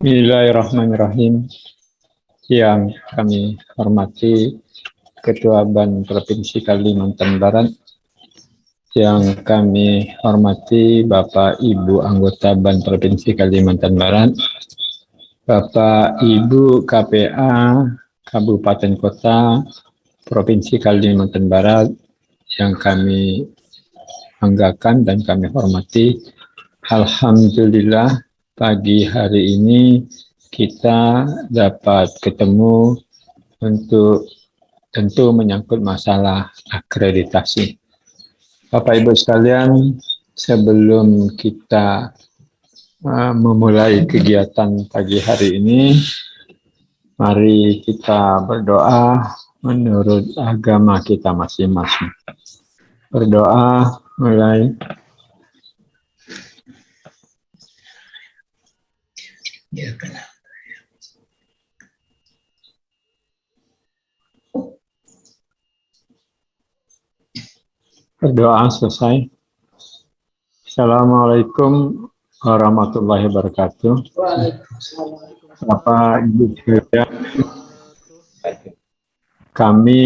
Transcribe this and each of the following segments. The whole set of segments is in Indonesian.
Bismillahirrahmanirrahim. Yang kami hormati Ketua BAN Provinsi Kalimantan Barat, yang kami hormati Bapak Ibu anggota BAN Provinsi Kalimantan Barat, Bapak Ibu KPA Kabupaten Kota Provinsi Kalimantan Barat yang kami banggakan dan kami hormati. Alhamdulillah pagi hari ini kita dapat ketemu untuk tentu menyangkut masalah akreditasi. Bapak Ibu sekalian, sebelum kita memulai kegiatan pagi hari ini, mari kita berdoa menurut agama kita masing-masing. Berdoa mulai. Berdoa selesai. Assalamualaikum warahmatullahi wabarakatuh. Bapak Ibu sekalian, kami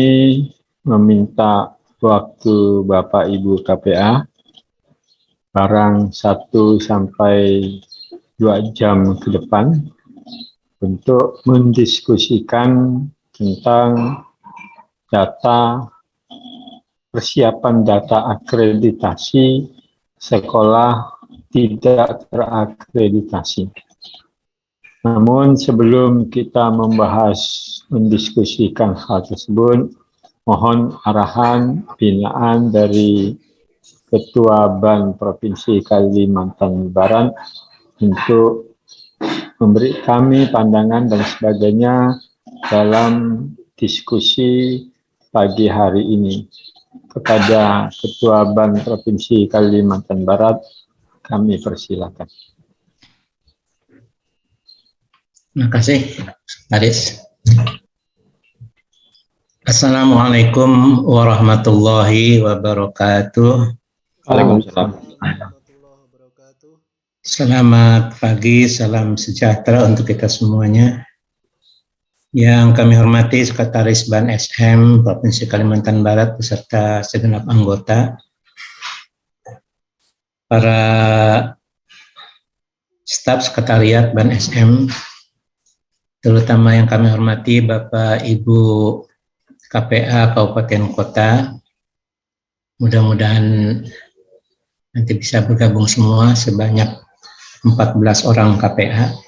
meminta waktu Bapak Ibu KPA barang 1 sampai 2 jam ke depan untuk mendiskusikan tentang persiapan data akreditasi sekolah tidak terakreditasi. Namun sebelum kita mendiskusikan hal tersebut, mohon arahan binaan dari Ketua BAN Provinsi Kalimantan Barat untuk memberi kami pandangan dan sebagainya dalam diskusi pagi hari ini. Kepada Ketua BAN Provinsi Kalimantan Barat, kami persilakan. Terima kasih, Aris. Assalamualaikum warahmatullahi wabarakatuh. Waalaikumsalam. Selamat pagi, salam sejahtera untuk kita semuanya. Yang kami hormati Sekretaris BAN SM Provinsi Kalimantan Barat beserta segenap anggota, para staf sekretariat BAN SM, terutama yang kami hormati Bapak Ibu KPA Kabupaten Kota. Mudah-mudahan nanti bisa bergabung semua sebanyak 14 orang KPA.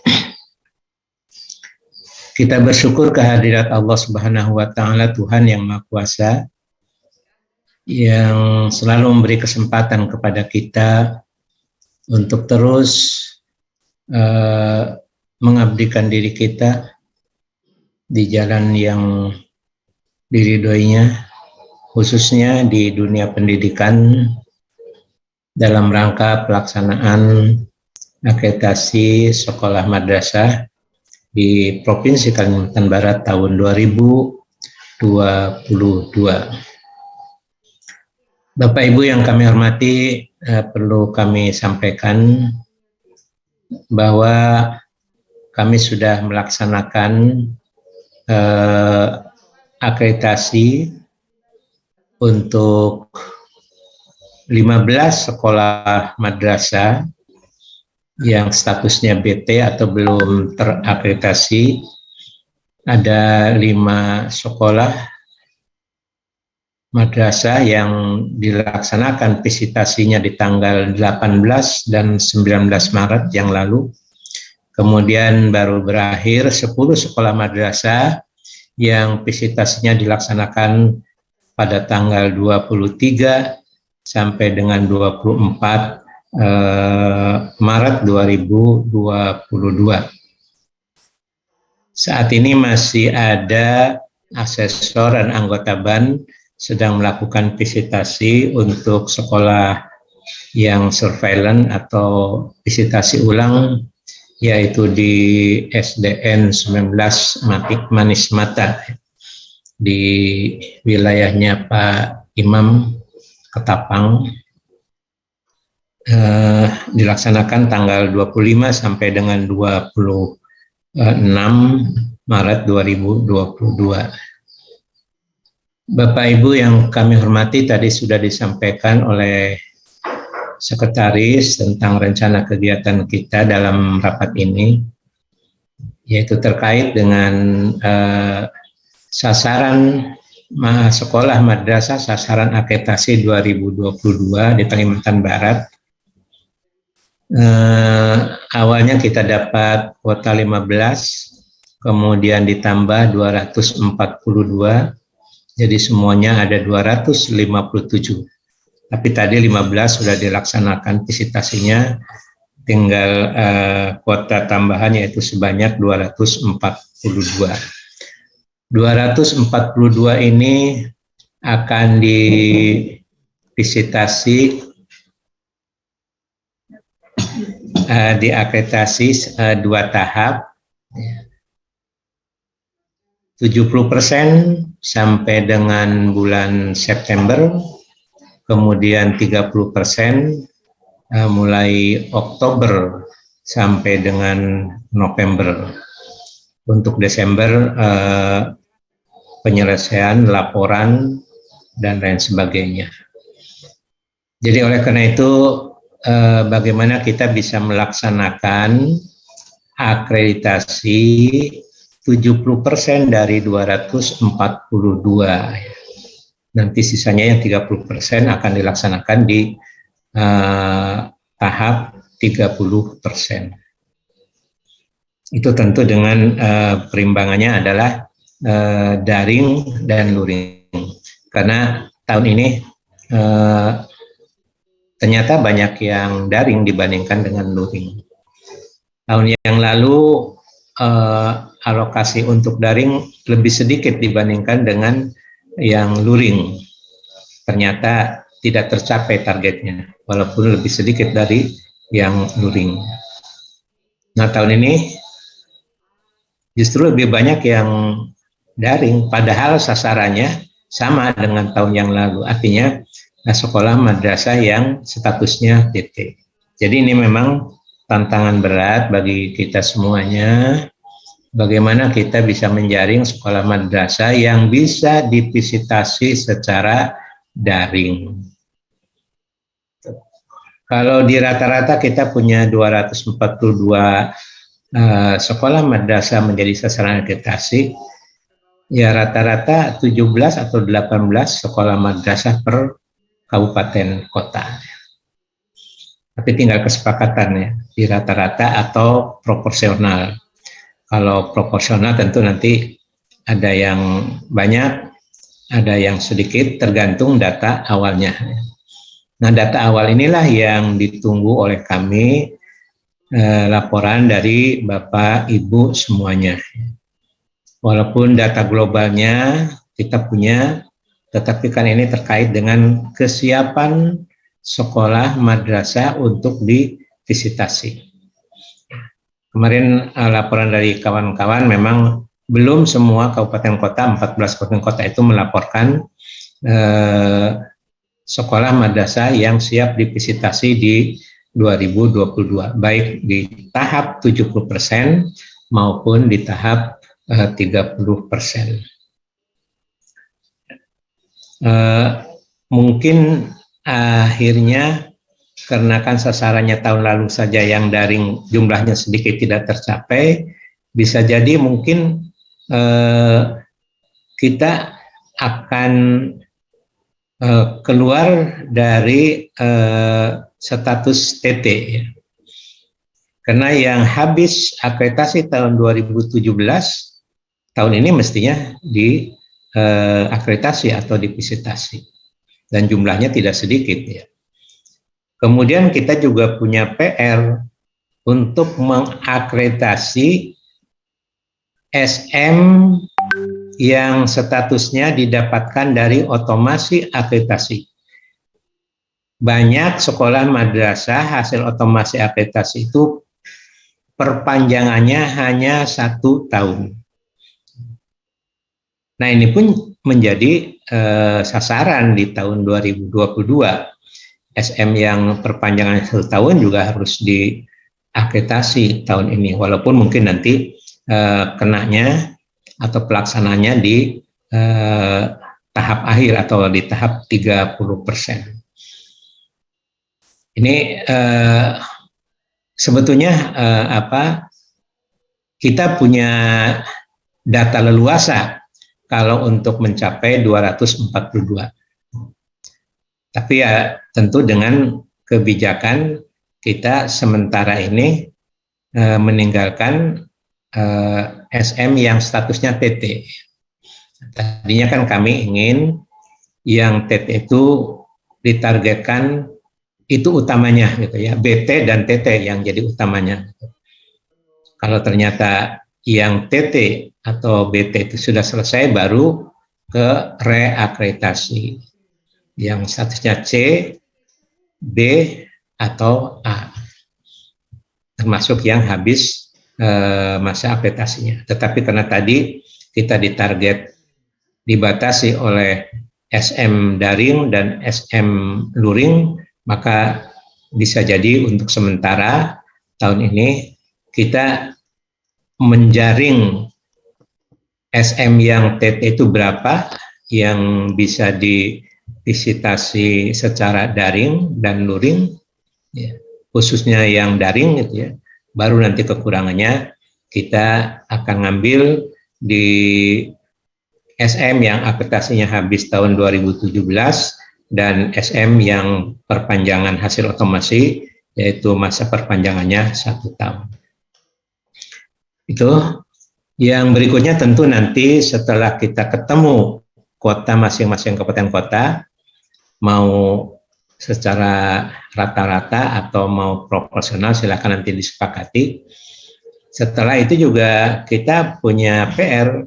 Kita bersyukur kehadirat Allah Subhanahu wa Ta'ala, Tuhan yang Maha Kuasa, yang selalu memberi kesempatan kepada kita untuk terus mengabdikan diri kita di jalan yang diridhoinya, khususnya di dunia pendidikan dalam rangka pelaksanaan akreditasi sekolah madrasah di Provinsi Kalimantan Barat tahun 2022. Bapak Ibu yang kami hormati, perlu kami sampaikan bahwa kami sudah melaksanakan akreditasi untuk 15 sekolah madrasah yang statusnya BT atau belum terakreditasi. Ada 5 sekolah madrasah yang dilaksanakan visitasinya di tanggal 18 dan 19 Maret yang lalu. Kemudian baru berakhir 10 sekolah madrasah yang visitasinya dilaksanakan pada tanggal 23 sampai dengan 24 Maret 2022. Saat ini masih ada asesor dan anggota BAN sedang melakukan visitasi untuk sekolah yang surveillance atau visitasi ulang, yaitu di SDN 19 Manis Mata di wilayahnya Pak Imam Ketapang. Dilaksanakan tanggal 25 sampai dengan 28 6 Maret 2022. Bapak Ibu yang kami hormati, tadi sudah disampaikan oleh Sekretaris tentang rencana kegiatan kita dalam rapat ini, yaitu terkait dengan sasaran sekolah madrasah sasaran akreditasi 2022 di Kalimantan Barat. Awalnya kita dapat kuota 15, kemudian ditambah 242, jadi semuanya ada 257. Tapi tadi 15 sudah dilaksanakan visitasinya, tinggal kuota tambahan yaitu sebanyak 242. 242 ini akan divisitasi, diakreditasi 2 tahap, 70% sampai dengan bulan September, kemudian 30% mulai Oktober sampai dengan November. Untuk Desember penyelesaian laporan dan lain sebagainya. Jadi oleh karena itu bagaimana kita bisa melaksanakan akreditasi 70% dari 242. Nanti sisanya yang 30% akan dilaksanakan di tahap 30%. Itu tentu dengan perimbangannya adalah daring dan luring. Karena tahun ini ternyata banyak yang daring dibandingkan dengan luring. Tahun yang lalu alokasi untuk daring lebih sedikit dibandingkan dengan yang luring. Ternyata tidak tercapai targetnya, walaupun lebih sedikit dari yang luring. Nah, tahun ini justru lebih banyak yang daring, padahal sasarannya sama dengan tahun yang lalu. Artinya sekolah madrasah yang statusnya TT. Jadi ini memang tantangan berat bagi kita semuanya. Bagaimana kita bisa menjaring sekolah madrasah yang bisa divisitasi secara daring. Kalau di rata-rata kita punya 242 sekolah madrasah menjadi sasaran akreditasi, ya rata-rata 17 atau 18 sekolah madrasah per kabupaten kota. Tapi tinggal kesepakatannya di rata-rata atau proporsional. Kalau proporsional tentu nanti ada yang banyak, ada yang sedikit, tergantung data awalnya. Nah, data awal inilah yang ditunggu oleh kami, laporan dari Bapak Ibu semuanya. Walaupun data globalnya kita punya, tetapi kan ini terkait dengan kesiapan sekolah madrasah untuk divisitasi. Kemarin laporan dari kawan-kawan memang belum semua kabupaten kota, 14 kabupaten kota itu melaporkan sekolah madrasah yang siap divisitasi di 2022, baik di tahap 70% maupun di tahap 30%. Mungkin akhirnya karena kan sasarannya tahun lalu saja yang daring jumlahnya sedikit tidak tercapai, bisa jadi mungkin kita akan keluar dari status TT, ya. Karena yang habis akreditasi tahun 2017, tahun ini mestinya di akreditasi atau divisitasi, dan jumlahnya tidak sedikit, ya. Kemudian kita juga punya PR untuk mengakreditasi SM yang statusnya didapatkan dari otomasi akreditasi. Banyak sekolah madrasah hasil otomasi akreditasi itu perpanjangannya hanya 1 tahun. Nah, ini pun menjadi sasaran di tahun 2022. SM yang perpanjangan 1 tahun juga harus diakreditasi tahun ini, walaupun mungkin nanti kenanya atau pelaksananya di tahap akhir atau di tahap 30%. Ini sebetulnya kita punya data leluasa kalau untuk mencapai 242. Tapi ya tentu dengan kebijakan kita sementara ini meninggalkan SM yang statusnya TT. Tadinya kan kami ingin yang TT itu ditargetkan itu utamanya gitu ya, BT dan TT yang jadi utamanya. Kalau ternyata yang TT atau BT itu sudah selesai, baru ke reakreditasi yang statusnya C, B, atau A, termasuk yang habis masa akreditasinya. Tetapi karena tadi kita ditarget dibatasi oleh SM daring dan SM luring, maka bisa jadi untuk sementara tahun ini kita menjaring SM yang TT itu berapa yang bisa divisitasi secara daring dan luring, ya, khususnya yang daring gitu ya. Baru nanti kekurangannya kita akan ngambil di SM yang akreditasinya habis tahun 2017 dan SM yang perpanjangan hasil otomasi, yaitu masa perpanjangannya 1 tahun. Itu. Yang berikutnya tentu nanti setelah kita ketemu kota masing-masing kabupaten kota, mau secara rata-rata atau mau proporsional, silakan nanti disepakati. Setelah itu juga kita punya PR,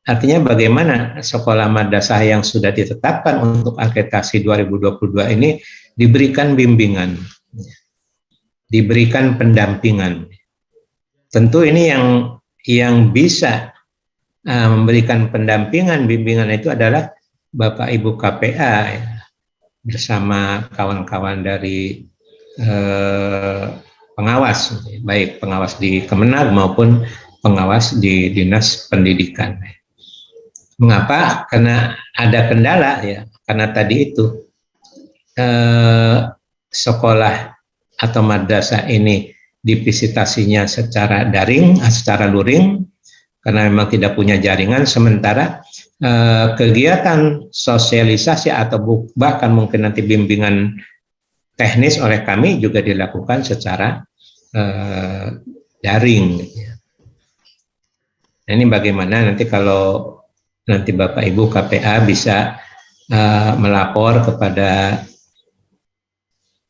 artinya bagaimana sekolah madrasah yang sudah ditetapkan untuk akreditasi 2022 ini diberikan bimbingan, diberikan pendampingan. Tentu ini yang bisa memberikan pendampingan, bimbingan itu adalah Bapak Ibu KPA ya, bersama kawan-kawan dari pengawas, baik pengawas di Kemenag maupun pengawas di Dinas Pendidikan. Mengapa? Karena ada kendala ya, karena tadi itu sekolah atau madrasah ini divisitasinya secara daring, secara luring, karena memang tidak punya jaringan, sementara kegiatan sosialisasi atau bahkan mungkin nanti bimbingan teknis oleh kami juga dilakukan secara daring. Nah, ini bagaimana nanti kalau nanti Bapak Ibu KPA bisa melapor kepada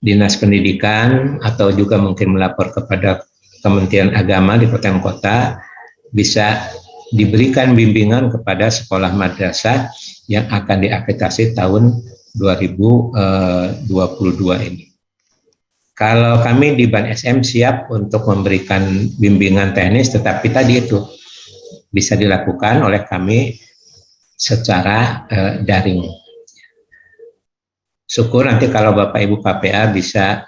Dinas Pendidikan atau juga mungkin melapor kepada Kementerian Agama di kota kota, bisa diberikan bimbingan kepada sekolah madrasah yang akan diakreditasi tahun 2022 ini. Kalau kami di Ban SM siap untuk memberikan bimbingan teknis, tetapi tadi itu bisa dilakukan oleh kami secara daring. Syukur nanti kalau Bapak Ibu KPA bisa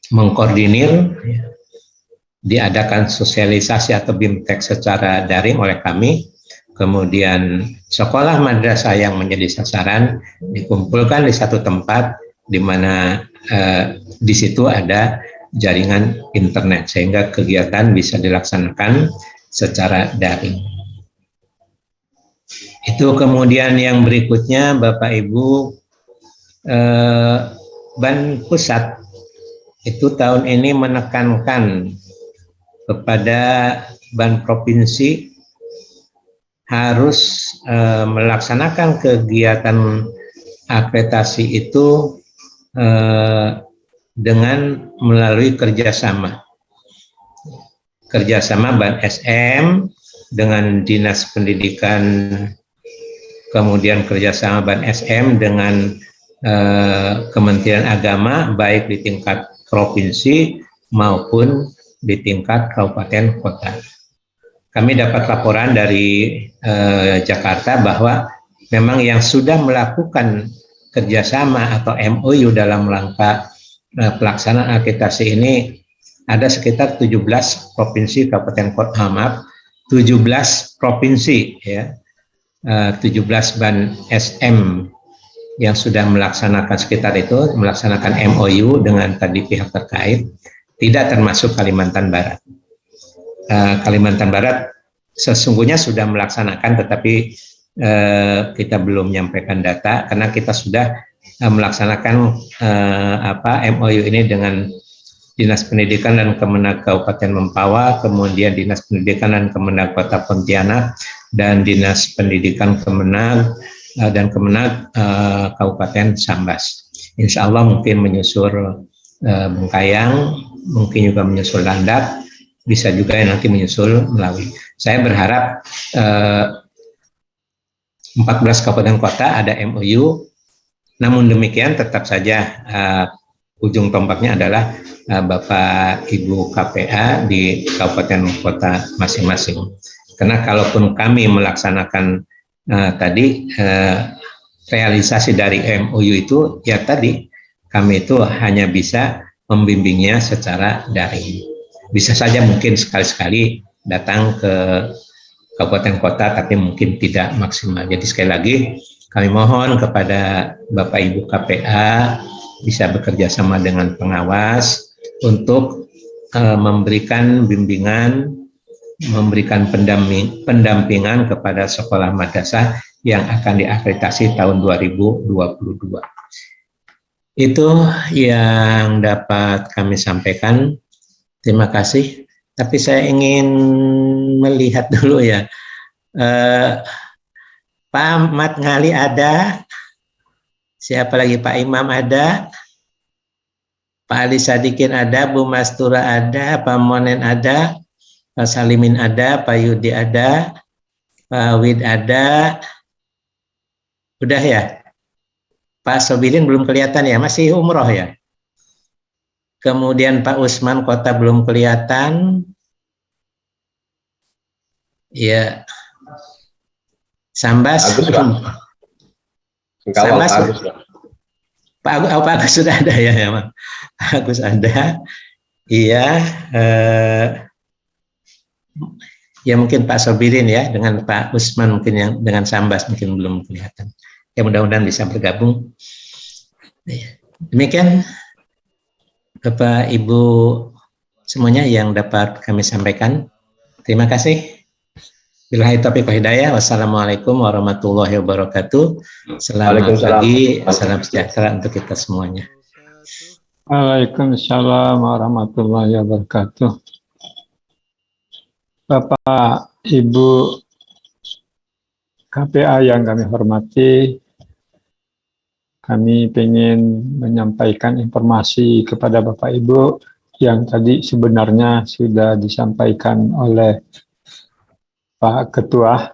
mengkoordinir, diadakan sosialisasi atau BIMTEK secara daring oleh kami, kemudian sekolah madrasah yang menjadi sasaran dikumpulkan di satu tempat di mana di situ ada jaringan internet sehingga kegiatan bisa dilaksanakan secara daring. Itu kemudian yang berikutnya Bapak Ibu, Ban Pusat itu tahun ini menekankan kepada Ban Provinsi harus melaksanakan kegiatan akreditasi itu dengan melalui kerjasama Ban SM dengan Dinas Pendidikan, kemudian kerjasama Ban SM dengan Kementerian Agama, baik di tingkat provinsi maupun di tingkat kabupaten kota. Kami dapat laporan dari Jakarta bahwa memang yang sudah melakukan kerjasama atau MOU dalam rangka pelaksanaan akreditasi ini ada sekitar 17 provinsi kabupaten kota, 17 provinsi ya, 17 ban SM yang sudah melaksanakan sekitar itu, melaksanakan MOU dengan tadi pihak terkait, tidak termasuk Kalimantan Barat. Kalimantan Barat sesungguhnya sudah melaksanakan, tetapi kita belum menyampaikan data karena kita sudah melaksanakan MOU ini dengan Dinas Pendidikan dan Kemenag Kabupaten Mempawah, kemudian Dinas Pendidikan dan Kemenag Kota Pontianak, dan Dinas Pendidikan Kemenag dan Kemenag Kabupaten Sambas. Insya Allah mungkin menyusul Bengkayang, mungkin juga menyusul Landak, bisa juga nanti menyusul Melawi. Saya berharap 14 kabupaten kota ada MOU, namun demikian tetap saja ujung tombaknya adalah Bapak Ibu KPA di kabupaten kota masing-masing. Karena kalaupun kami melaksanakan tadi realisasi dari MOU itu, ya tadi kami itu hanya bisa membimbingnya secara daring. Bisa saja mungkin sekali-sekali datang ke kabupaten kota, tapi mungkin tidak maksimal. Jadi sekali lagi kami mohon kepada Bapak Ibu KPA bisa bekerja sama dengan pengawas untuk memberikan bimbingan, memberikan pendampingan kepada sekolah madrasah yang akan diakreditasi tahun 2022. Itu yang dapat kami sampaikan. Terima kasih. Tapi saya ingin melihat dulu ya. Pak Ahmad Ngali ada? Siapa lagi? Pak Imam ada? Pak Ali Sadikin ada? Bu Mastura ada? Pak Monen ada? Pak Salimin ada? Pak Yudi ada? Pak Wid ada? Udah ya? Pak Sobilin belum kelihatan ya? Masih umroh ya? Kemudian Pak Usman Kota belum kelihatan. Ya. Sambas. Agus, Pak. Sambas. Agus, Pak Agus sudah ada ya, Pak Agus ada. Iya. Ya mungkin Pak Sobilin ya, dengan Pak Usman mungkin yang dengan Sambas mungkin belum kelihatan. Ya mudah-mudahan bisa bergabung. Demikian Bapak Ibu semuanya yang dapat kami sampaikan. Terima kasih. Billahi taufiq wal hidayah. Wassalamualaikum warahmatullahi wabarakatuh. Selamat pagi, salam sejahtera untuk kita semuanya. Waalaikumsalam warahmatullahi wabarakatuh. Bapak Ibu KPA yang kami hormati, kami ingin menyampaikan informasi kepada Bapak Ibu yang tadi sebenarnya sudah disampaikan oleh Pak Ketua.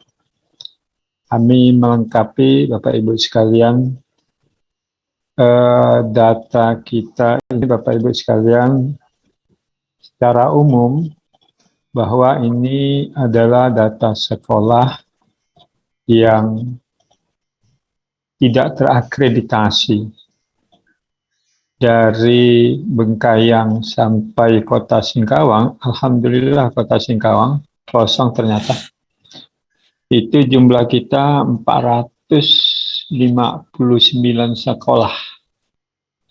Kami melengkapi Bapak Ibu sekalian data kita ini Bapak Ibu sekalian secara umum bahwa ini adalah data sekolah yang tidak terakreditasi. Dari Bengkayang sampai Kota Singkawang, alhamdulillah Kota Singkawang kosong ternyata. Itu jumlah kita 459 sekolah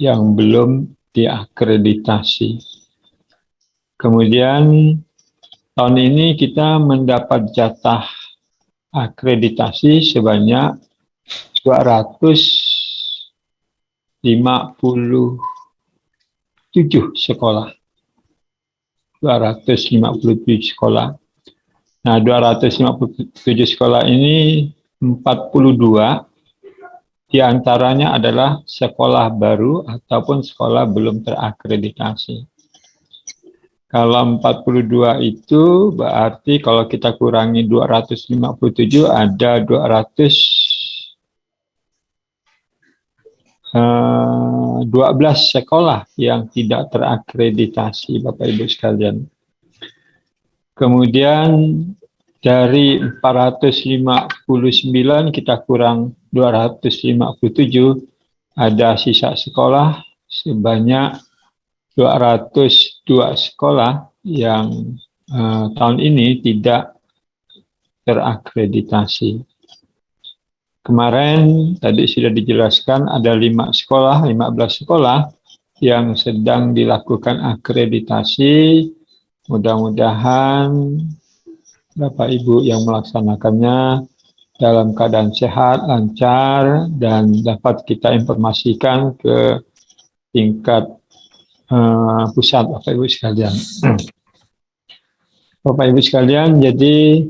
yang belum diakreditasi. Kemudian tahun ini kita mendapat jatah akreditasi sebanyak 257 sekolah. 257 sekolah. Nah, 257 sekolah ini 42 diantaranya adalah sekolah baru ataupun sekolah belum terakreditasi. Kalau 42 itu berarti kalau kita kurangi 257 ada 12 sekolah yang tidak terakreditasi, Bapak Ibu sekalian. Kemudian dari 459 kita kurang 257, ada sisa sekolah sebanyak 202 sekolah yang tahun ini tidak terakreditasi. Kemarin tadi sudah dijelaskan ada 15 sekolah yang sedang dilakukan akreditasi. Mudah-mudahan Bapak Ibu yang melaksanakannya dalam keadaan sehat, lancar, dan dapat kita informasikan ke tingkat pusat, Bapak Ibu sekalian. Bapak Ibu sekalian, jadi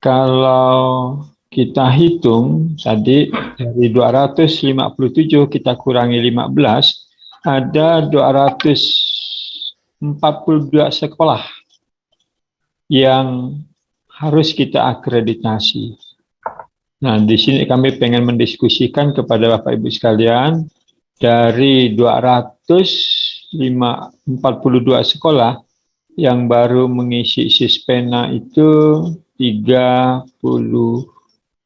kalau kita hitung tadi dari 257 kita kurangi 15, ada 242 sekolah yang harus kita akreditasi. Nah, di sini kami pengen mendiskusikan kepada Bapak Ibu sekalian, dari 242 sekolah yang baru mengisi Sispena itu 30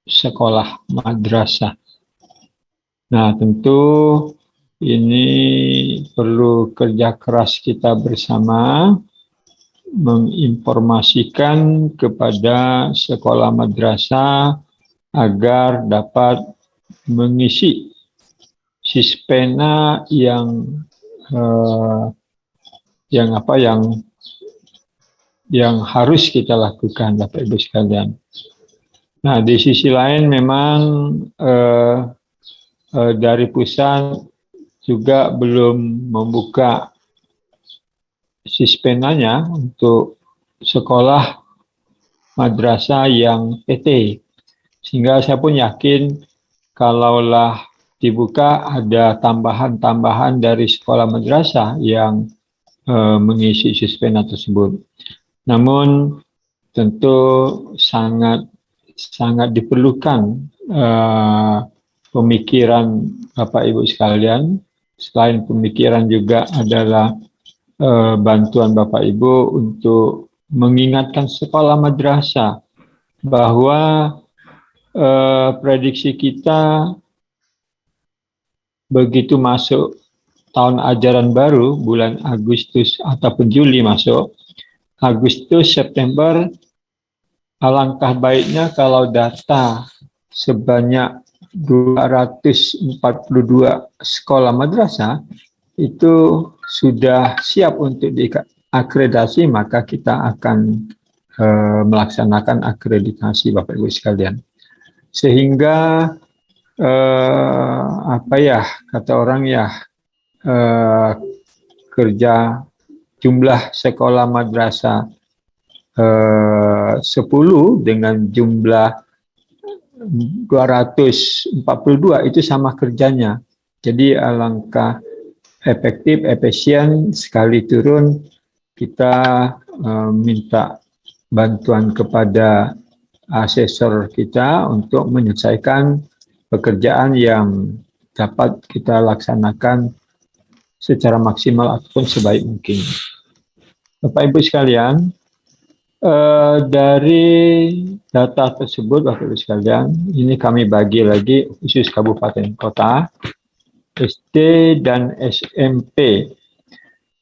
sekolah madrasah. Nah, tentu ini perlu kerja keras kita bersama menginformasikan kepada sekolah madrasah agar dapat mengisi Sispena yang harus kita lakukan, Bapak Ibu sekalian. Nah, di sisi lain memang dari pusat juga belum membuka Sispenanya untuk sekolah madrasah yang PT. Sehingga saya pun yakin kalaulah dibuka ada tambahan-tambahan dari sekolah madrasah yang mengisi Sispena tersebut. Namun tentu sangat diperlukan pemikiran Bapak Ibu sekalian. Selain pemikiran juga adalah bantuan Bapak Ibu untuk mengingatkan sekolah madrasah bahwa prediksi kita begitu masuk tahun ajaran baru, bulan Agustus ataupun Juli masuk, Agustus, September, alangkah baiknya kalau data sebanyak 242 sekolah madrasah itu sudah siap untuk diakreditasi, maka kita akan melaksanakan akreditasi, Bapak Ibu sekalian. Sehingga kata orang kerja jumlah sekolah madrasah 10 dengan jumlah 242 itu sama kerjanya. Jadi alangkah efektif, efisien, sekali turun kita minta bantuan kepada asesor kita untuk menyelesaikan pekerjaan yang dapat kita laksanakan secara maksimal ataupun sebaik mungkin. Bapak Ibu sekalian, dari data tersebut, Bapak Ibu sekalian, ini kami bagi lagi khusus kabupaten kota, SD dan SMP.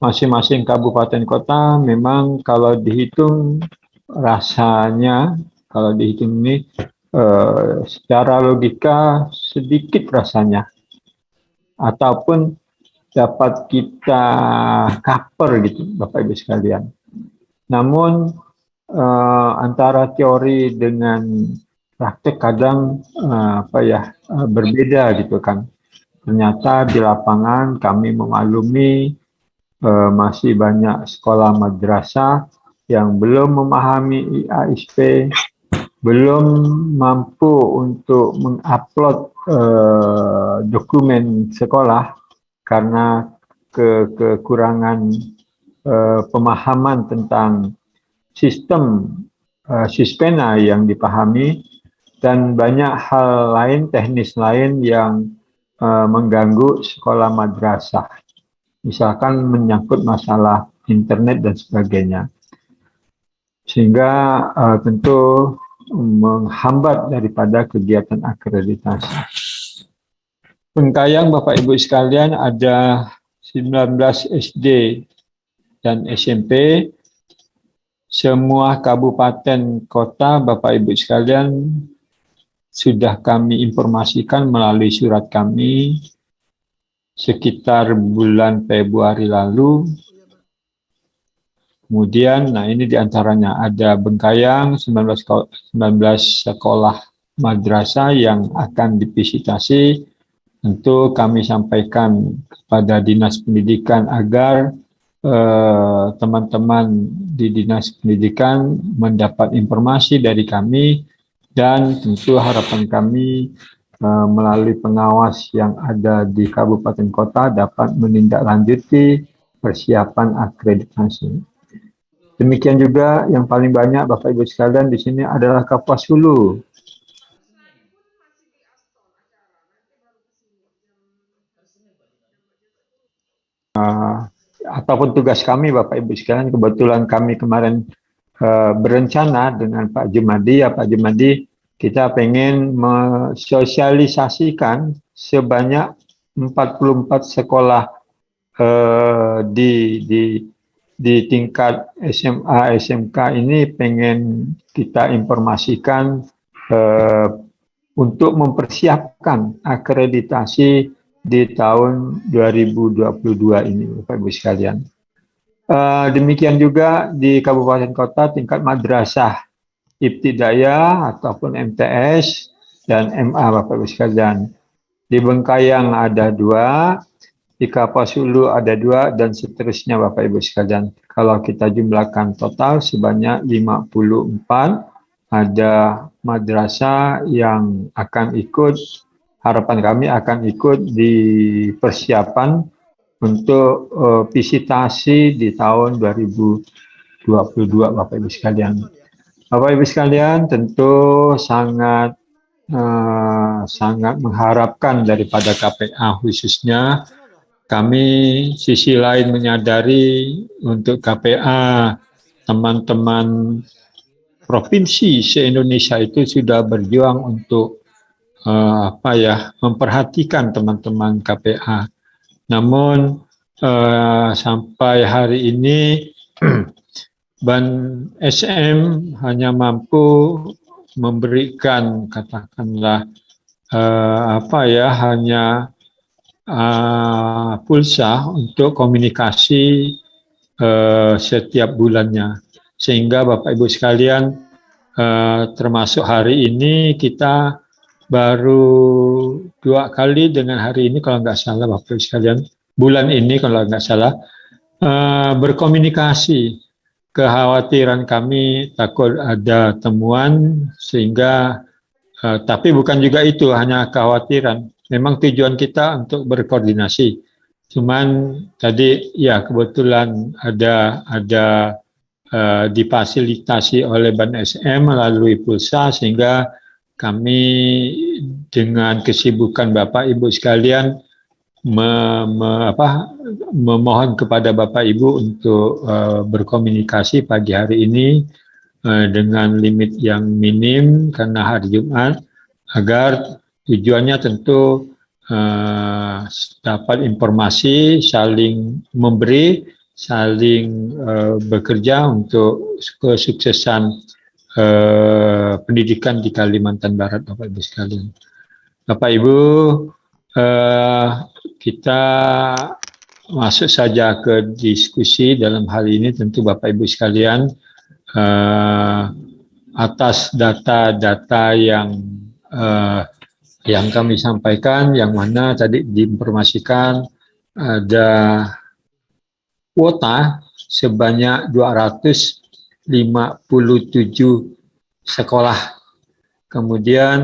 Masing-masing kabupaten kota memang kalau dihitung rasanya, kalau dihitung ini secara logika sedikit rasanya, ataupun dapat kita cover gitu, Bapak Ibu sekalian. Namun antara teori dengan praktek kadang berbeda gitu kan. Ternyata di lapangan kami memaklumi masih banyak sekolah madrasah yang belum memahami IASP, belum mampu untuk mengupload dokumen sekolah karena kekurangan pemahaman tentang sistem Sispena yang dipahami, dan banyak hal lain, teknis lain yang mengganggu sekolah madrasah. Misalkan menyangkut masalah internet dan sebagainya. Sehingga tentu menghambat daripada kegiatan akreditasi. Pengkayang Bapak Ibu sekalian ada 19 SD dan SMP, semua kabupaten kota Bapak Ibu sekalian sudah kami informasikan melalui surat kami sekitar bulan Februari lalu. Kemudian, nah ini diantaranya ada Bengkayang 19 sekolah madrasah yang akan divisitasi. Tentu kami sampaikan kepada Dinas Pendidikan agar teman-teman di Dinas Pendidikan mendapat informasi dari kami, dan tentu harapan kami melalui pengawas yang ada di kabupaten kota dapat menindaklanjuti persiapan akreditasi. Demikian juga yang paling banyak Bapak Ibu sekalian di sini adalah Kapuas Hulu. Ataupun tugas kami Bapak Ibu sekalian, kebetulan kami kemarin berencana dengan Pak Jumadi, Pak Jumadi, kita pengen mensosialisasikan sebanyak 44 sekolah di tingkat SMA, SMK ini pengen kita informasikan untuk mempersiapkan akreditasi di tahun 2022 ini, Bapak Ibu sekalian. Demikian juga di kabupaten kota tingkat madrasah ibtidaiyah ataupun MTS dan MA, Bapak Ibu sekalian. Di Bengkayang ada 2, di Kapuas Hulu ada 2, dan seterusnya Bapak Ibu sekalian. Kalau kita jumlahkan total sebanyak 54 ada madrasah yang akan ikut, harapan kami akan ikut di persiapan untuk visitasi di tahun 2022 Bapak Ibu sekalian. Bapak Ibu sekalian, tentu sangat mengharapkan daripada KPA khususnya. Kami sisi lain menyadari untuk KPA, teman-teman provinsi se-Indonesia itu sudah berjuang untuk memperhatikan teman-teman KPA. Namun sampai hari ini Ban SM hanya mampu memberikan katakanlah hanya pulsa untuk komunikasi setiap bulannya, sehingga Bapak Ibu sekalian termasuk hari ini kita baru 2 kali dengan hari ini kalau nggak salah Bapak Ibu sekalian, bulan ini kalau nggak salah berkomunikasi. Kekhawatiran kami takut ada temuan, sehingga tapi bukan juga itu hanya kekhawatiran. Memang tujuan kita untuk berkoordinasi. Cuman tadi ya kebetulan ada difasilitasi oleh Ban SM melalui pulsa, sehingga kami dengan kesibukan Bapak Ibu sekalian memohon kepada Bapak Ibu untuk berkomunikasi pagi hari ini dengan limit yang minim karena hari Jumat, agar tujuannya tentu dapat informasi, saling memberi, saling bekerja untuk kesuksesan pendidikan di Kalimantan Barat, Bapak Ibu sekalian. Bapak Ibu, kita masuk saja ke diskusi dalam hal ini. Tentu Bapak Ibu sekalian, atas data-data yang kami sampaikan, yang mana tadi diinformasikan ada kuota sebanyak 257 sekolah. Kemudian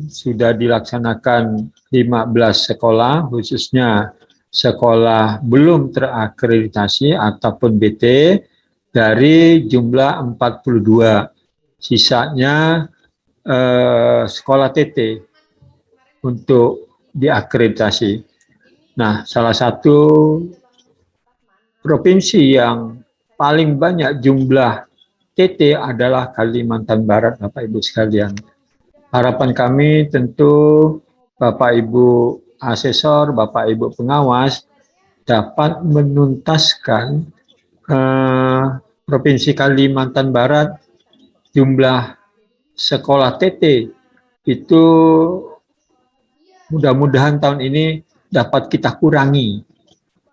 sudah dilaksanakan 15 sekolah, khususnya sekolah belum terakreditasi ataupun BT dari jumlah 42. Sisanya sekolah TT untuk diakreditasi. Nah, salah satu provinsi yang paling banyak jumlah TT adalah Kalimantan Barat, Bapak Ibu sekalian. Harapan kami tentu Bapak Ibu asesor, Bapak Ibu pengawas dapat menuntaskan eh, Provinsi Kalimantan Barat, jumlah sekolah TT itu mudah-mudahan tahun ini dapat kita kurangi,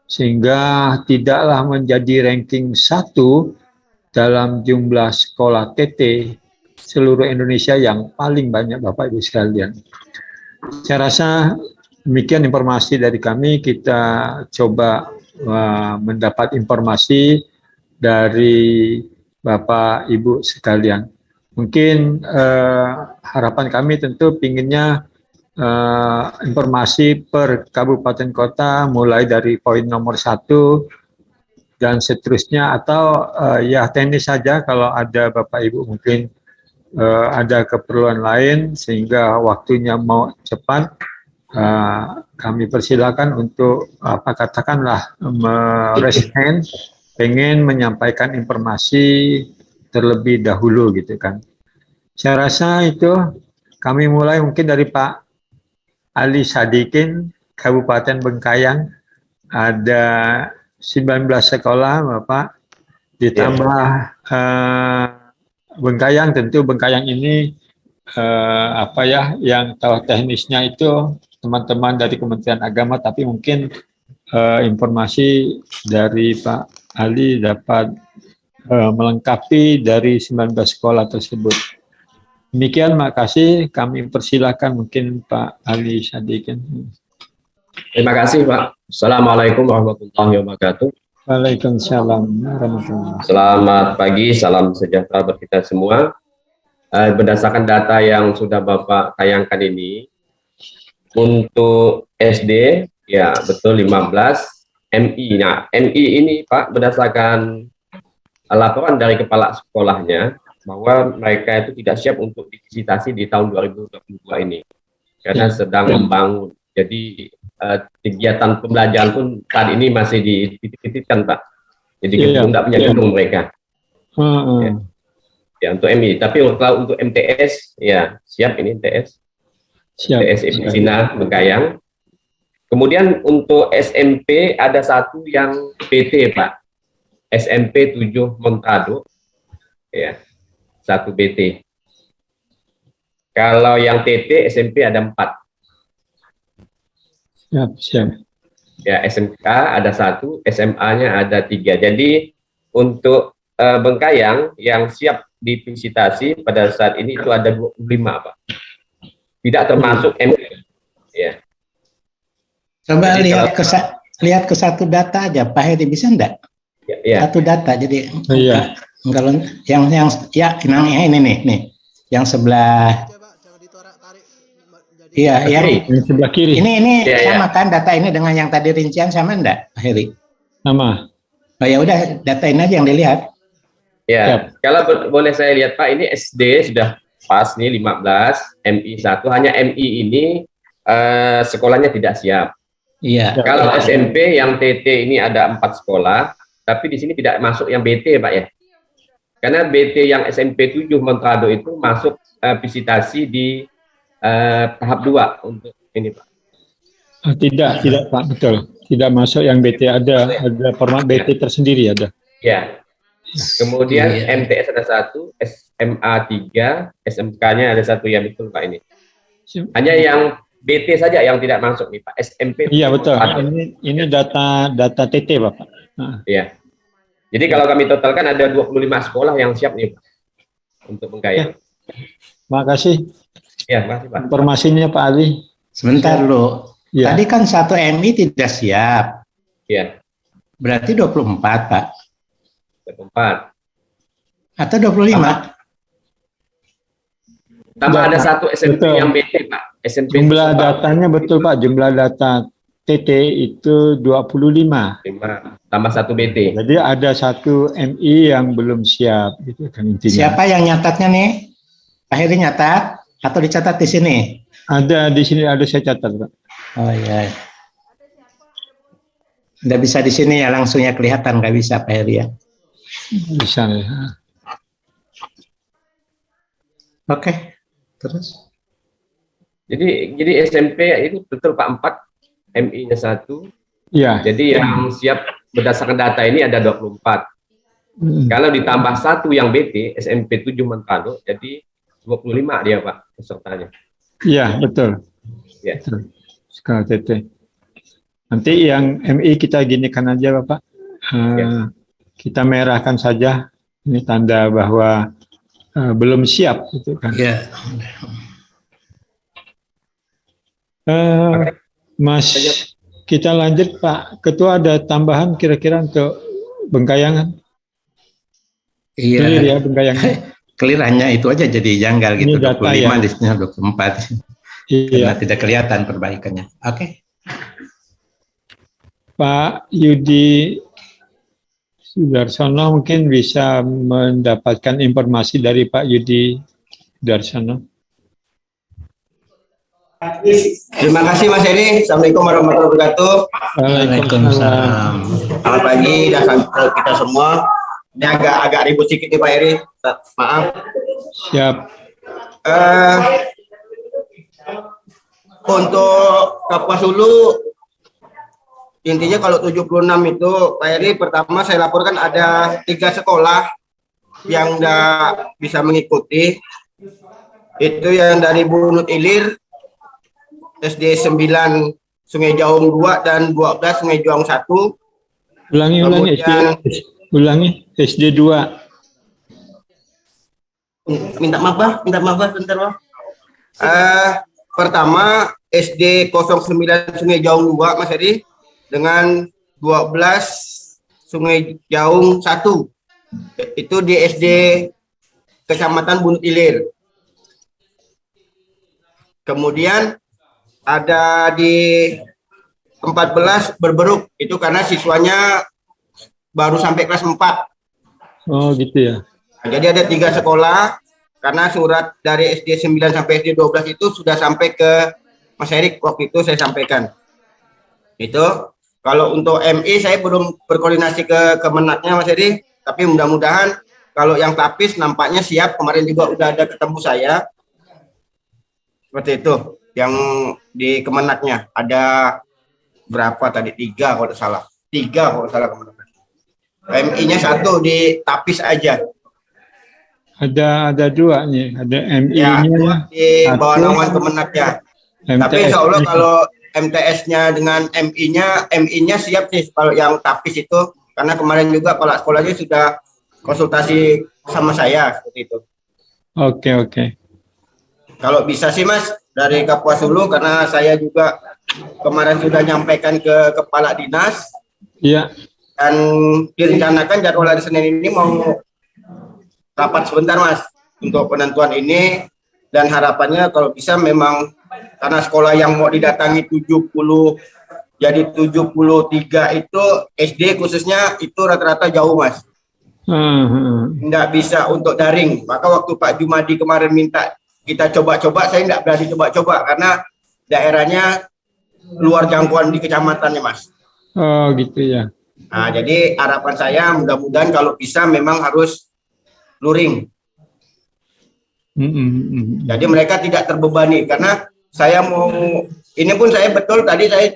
sehingga tidaklah menjadi ranking 1 dalam jumlah sekolah TT seluruh Indonesia yang paling banyak, Bapak Ibu sekalian. Saya rasa demikian informasi dari kami. Kita coba mendapat informasi dari Bapak Ibu sekalian. Mungkin harapan kami tentu pinginnya informasi per kabupaten kota mulai dari poin nomor 1 dan seterusnya, atau ya teknis saja kalau ada Bapak Ibu mungkin ada keperluan lain sehingga waktunya mau cepat, kami persilakan untuk katakanlah merespon, pengen menyampaikan informasi terlebih dahulu gitu kan. Saya rasa itu kami mulai mungkin dari Pak Ali Sadikin, Kabupaten Bengkayang, ada 19 sekolah Bapak, ditambah Bengkayang, tentu Bengkayang ini yang tahu teknisnya itu teman-teman dari Kementerian Agama, tapi mungkin informasi dari Pak Ali dapat melengkapi dari 19 sekolah tersebut. Demikian, makasih. Kami persilakan mungkin Pak Ali Sadikin. Terima kasih Pak. Assalamualaikum warahmatullahi wabarakatuh. Waalaikumsalam warahmatullahi wabarakatuh. Selamat pagi, salam sejahtera bagi kita semua. Berdasarkan data yang sudah Bapak tayangkan ini, untuk SD, ya betul 15, MI. Nah, MI ini Pak, berdasarkan laporan dari kepala sekolahnya, bahwa mereka itu tidak siap untuk divisitasi di tahun 2022 ini karena sedang membangun. Jadi kegiatan pembelajaran pun saat ini masih dititipkan Pak. Jadi kita tidak punya gedung mereka. Ya untuk MI. Tapi kalau untuk MTS, ya siap ini MTS. Siap. MTS Cina Bengkayang. Kemudian untuk SMP ada satu yang PT Pak. SMP 7 Montado. Ya. 1 BT. Kalau yang TT SMP ada 4. Siap. Ya, SMK ada 1, SMA-nya ada 3. Jadi untuk Bengkayang yang siap divisitasi pada saat ini itu ada 25, Pak. Tidak termasuk MI. Ya. Coba lihat ke satu data aja, Pak Hedi, bisa enggak? Ya. Satu data, jadi kalau yang ini nih, yang sebelah, iya, yang sebelah kiri. Ini sama kan data ini dengan yang tadi rincian sama enggak, Pak Heri? Sama. Oh ya udah, data ini aja yang dilihat. Ya, kalau boleh saya lihat Pak, ini SD sudah pas nih 15, MI 1, hanya MI ini sekolahnya tidak siap. Iya. Kalau SMP yang TT ini ada 4 sekolah, tapi di sini tidak masuk yang BT Pak ya. Karena BT yang SMP 7 Montado itu masuk visitasi di tahap 2 untuk ini Pak. Tidak Pak, betul. Tidak masuk yang BT, ada format BT tersendiri ada. Ya. Kemudian MTS ada 1, SMA 3, SMK-nya ada 1, ya betul Pak ini. Hanya yang BT saja yang tidak masuk nih Pak. SMP. Iya betul. Ini data TT Bapak. Iya. Jadi kalau kami totalkan ada 25 sekolah yang siap nih Pak untuk Bengkayang. Makasih. Ya, makasih Pak. Informasinya Pak Ali. Sebentar loh. Ya. Tadi kan 1 MI tidak siap. Iya. Berarti 24 Pak. 24. Atau 25? Tambah ada 1 SMP betul. Yang BT Pak. SMP jumlah datanya betul Pak. Jumlah data TT itu 25. Tambah 1 BT. Jadi ada 1 MI yang belum siap gitu kan intinya. Siapa yang nyatatnya nih? Pak Heri nyatat atau dicatat di sini? Ada di sini, ada saya catat Pak. Oh iya. Nggak bisa di sini ya, langsungnya kelihatan, nggak bisa Pak Heri ya? Bisa ya. Oke, terus? Jadi SMP itu betul Pak 4, MI-nya 1. Iya. Jadi yang siap berdasarkan data ini ada 24. Kalau ditambah satu yang BT, SMP 7 Mentalo, jadi 25 dia Pak pesertanya. Iya, betul. Ya. Betul. Skala TT. Nanti yang MI kita ginikan aja Bapak. Ya. Kita merahkan saja. Ini tanda bahwa belum siap gitu kan. Ya. Mas, kita lanjut Pak Ketua, ada tambahan kira-kira untuk Bengkayangan? Iya. Clear ya Bengkayangan? Clear, hanya itu aja jadi janggal gitu. Ini data 25 ya. listnya 24. Iya. Karena tidak kelihatan perbaikannya. Oke. Pak Yudi Sudarsono mungkin bisa mendapatkan informasi dari Pak Yudi Sudarsono. Terima kasih Mas Eri. Assalamualaikum warahmatullahi wabarakatuh. Waalaikumsalam. Selamat pagi dan kita semua. Ini agak ribut sedikit nih Pak Eri. Maaf. Siap. Untuk Kapuas Hulu, intinya kalau 76 itu Pak Eri, pertama saya laporkan ada 3 sekolah yang nggak bisa mengikuti. Itu yang dari Bunut Ilir, SD 9 Sungai Jaung 2 dan 12 Sungai Jaung 1. Ulangi SD 2. Minta maaf bentar Bang. Pertama SD 09 Sungai Jaung 2 Mas Edi dengan 12 Sungai Jaung 1. Itu di SD Kecamatan Bunut Ilir. Kemudian ada di 14 Berberuk, itu karena siswanya baru sampai kelas 4. Oh gitu ya. Nah, jadi ada 3 sekolah, karena surat dari SD 9 sampai SD 12 itu sudah sampai ke Mas Erik, waktu itu saya sampaikan. Itu, kalau untuk MI saya belum berkoordinasi ke Kemenaknya Mas Erik, tapi mudah-mudahan kalau yang tapis nampaknya siap, kemarin juga udah ada ketemu saya. Seperti itu. Yang di Kemenaknya ada berapa tadi? 3 kalau tidak salah. 3 kalau salah Kemenak. MI-nya 1 di tapis aja. Ada 2 nih, ada MI-nya ya, di bawah naungan Kemenaknya. Tapi insya Allah kalau MTS-nya dengan MI-nya siap sih kalau yang tapis itu, karena kemarin juga kepala sekolahnya sudah konsultasi sama saya seperti itu. Oke. Kalau bisa sih Mas, dari Kapuas Hulu, karena saya juga kemarin sudah nyampaikan ke kepala dinas. Iya. Dan direncanakan jadwal hari Senin ini mau rapat sebentar Mas untuk penentuan ini, dan harapannya kalau bisa memang karena sekolah yang mau didatangi 70 jadi 73 itu SD khususnya itu rata-rata jauh Mas. Nggak bisa untuk daring. Maka waktu Pak Jumadi kemarin minta kita coba-coba, saya nggak berani coba-coba karena daerahnya luar jangkauan di kecamatannya Mas. Oh gitu ya. Nah, jadi harapan saya mudah-mudahan kalau bisa memang harus luring. Jadi mereka tidak terbebani, karena saya mau, ini pun saya betul tadi saya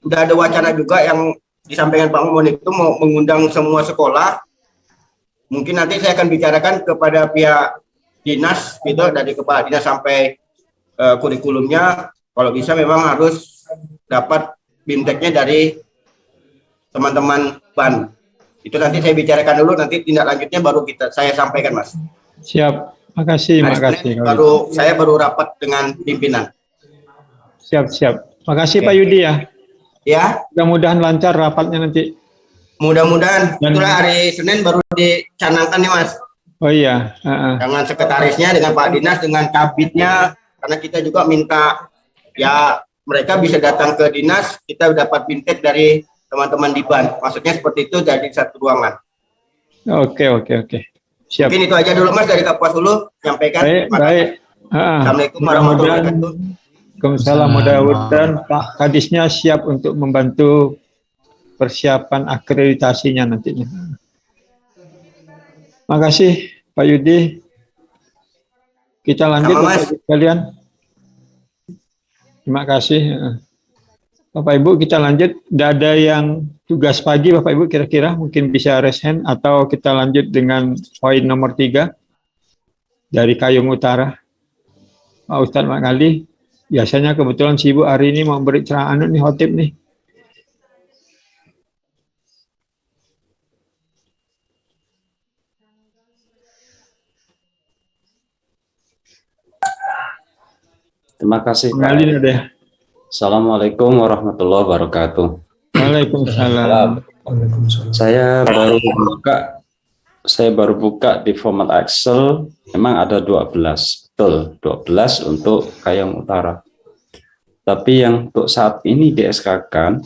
udah ada wacana juga yang disampaikan Pak Momon itu mau mengundang semua sekolah. Mungkin nanti saya akan bicarakan kepada pihak dinas gitu, dari kepala dinas sampai kurikulumnya, kalau bisa memang harus dapat bimteknya dari teman-teman BAN. Itu nanti saya bicarakan dulu, nanti tindak lanjutnya baru saya sampaikan Mas. Siap, makasih. Saya baru rapat dengan pimpinan. Siap. Makasih Pak Yudi ya. Ya. Mudah-mudahan lancar rapatnya nanti. Mudah-mudahan. Itulah hari Senin baru dicanangkan nih Mas. Oh iya. Dengan sekretarisnya, dengan Pak Dinas, dengan kabitnya, karena kita juga minta ya mereka bisa datang ke dinas, kita dapat bimtek dari teman-teman di BAN. Maksudnya seperti itu, jadi satu ruangan. Oke. Siap. Mungkin itu aja dulu Mas dari Kapuas Hulu, sampaikan. Baik. Assalamualaikum warahmatullahi wabarakatuh. Waalaikumsalam. Mudah-mudahan Pak Kadisnya siap untuk membantu persiapan akreditasinya nantinya. Makasih Pak Yudi. Kita lanjut Bapak sekalian. Terima kasih. Bapak Ibu kita lanjut. Tidak ada yang tugas pagi Bapak Ibu kira-kira mungkin bisa raise hand atau kita lanjut dengan poin nomor 3 dari Kayung Utara. Pak Ustadz Mak Gali, biasanya kebetulan si Ibu hari ini mau beri ceramah nih khotib nih. Terima kasih. Mengalih deh. Assalamualaikum warahmatullahi wabarakatuh. Waalaikumsalam. Saya baru buka di format Excel. Memang ada 12, betul 12 untuk Kayong Utara. Tapi yang untuk saat ini di SK-kan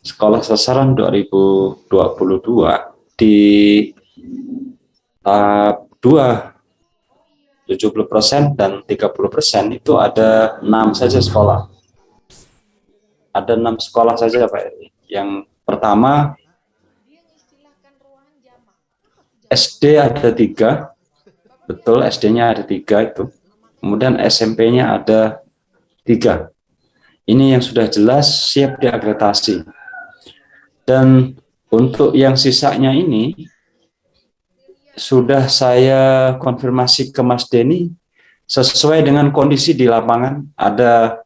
sekolah sasaran 2022 di tahap 2 70% dan 30% itu ada 6 saja sekolah. Ada 6 sekolah saja Pak Eri. Yang pertama SD ada 3, betul SD-nya ada 3 itu. Kemudian SMP-nya ada 3. Ini yang sudah jelas siap diakreditasi. Dan untuk yang sisanya ini sudah saya konfirmasi ke Mas Denny sesuai dengan kondisi di lapangan, ada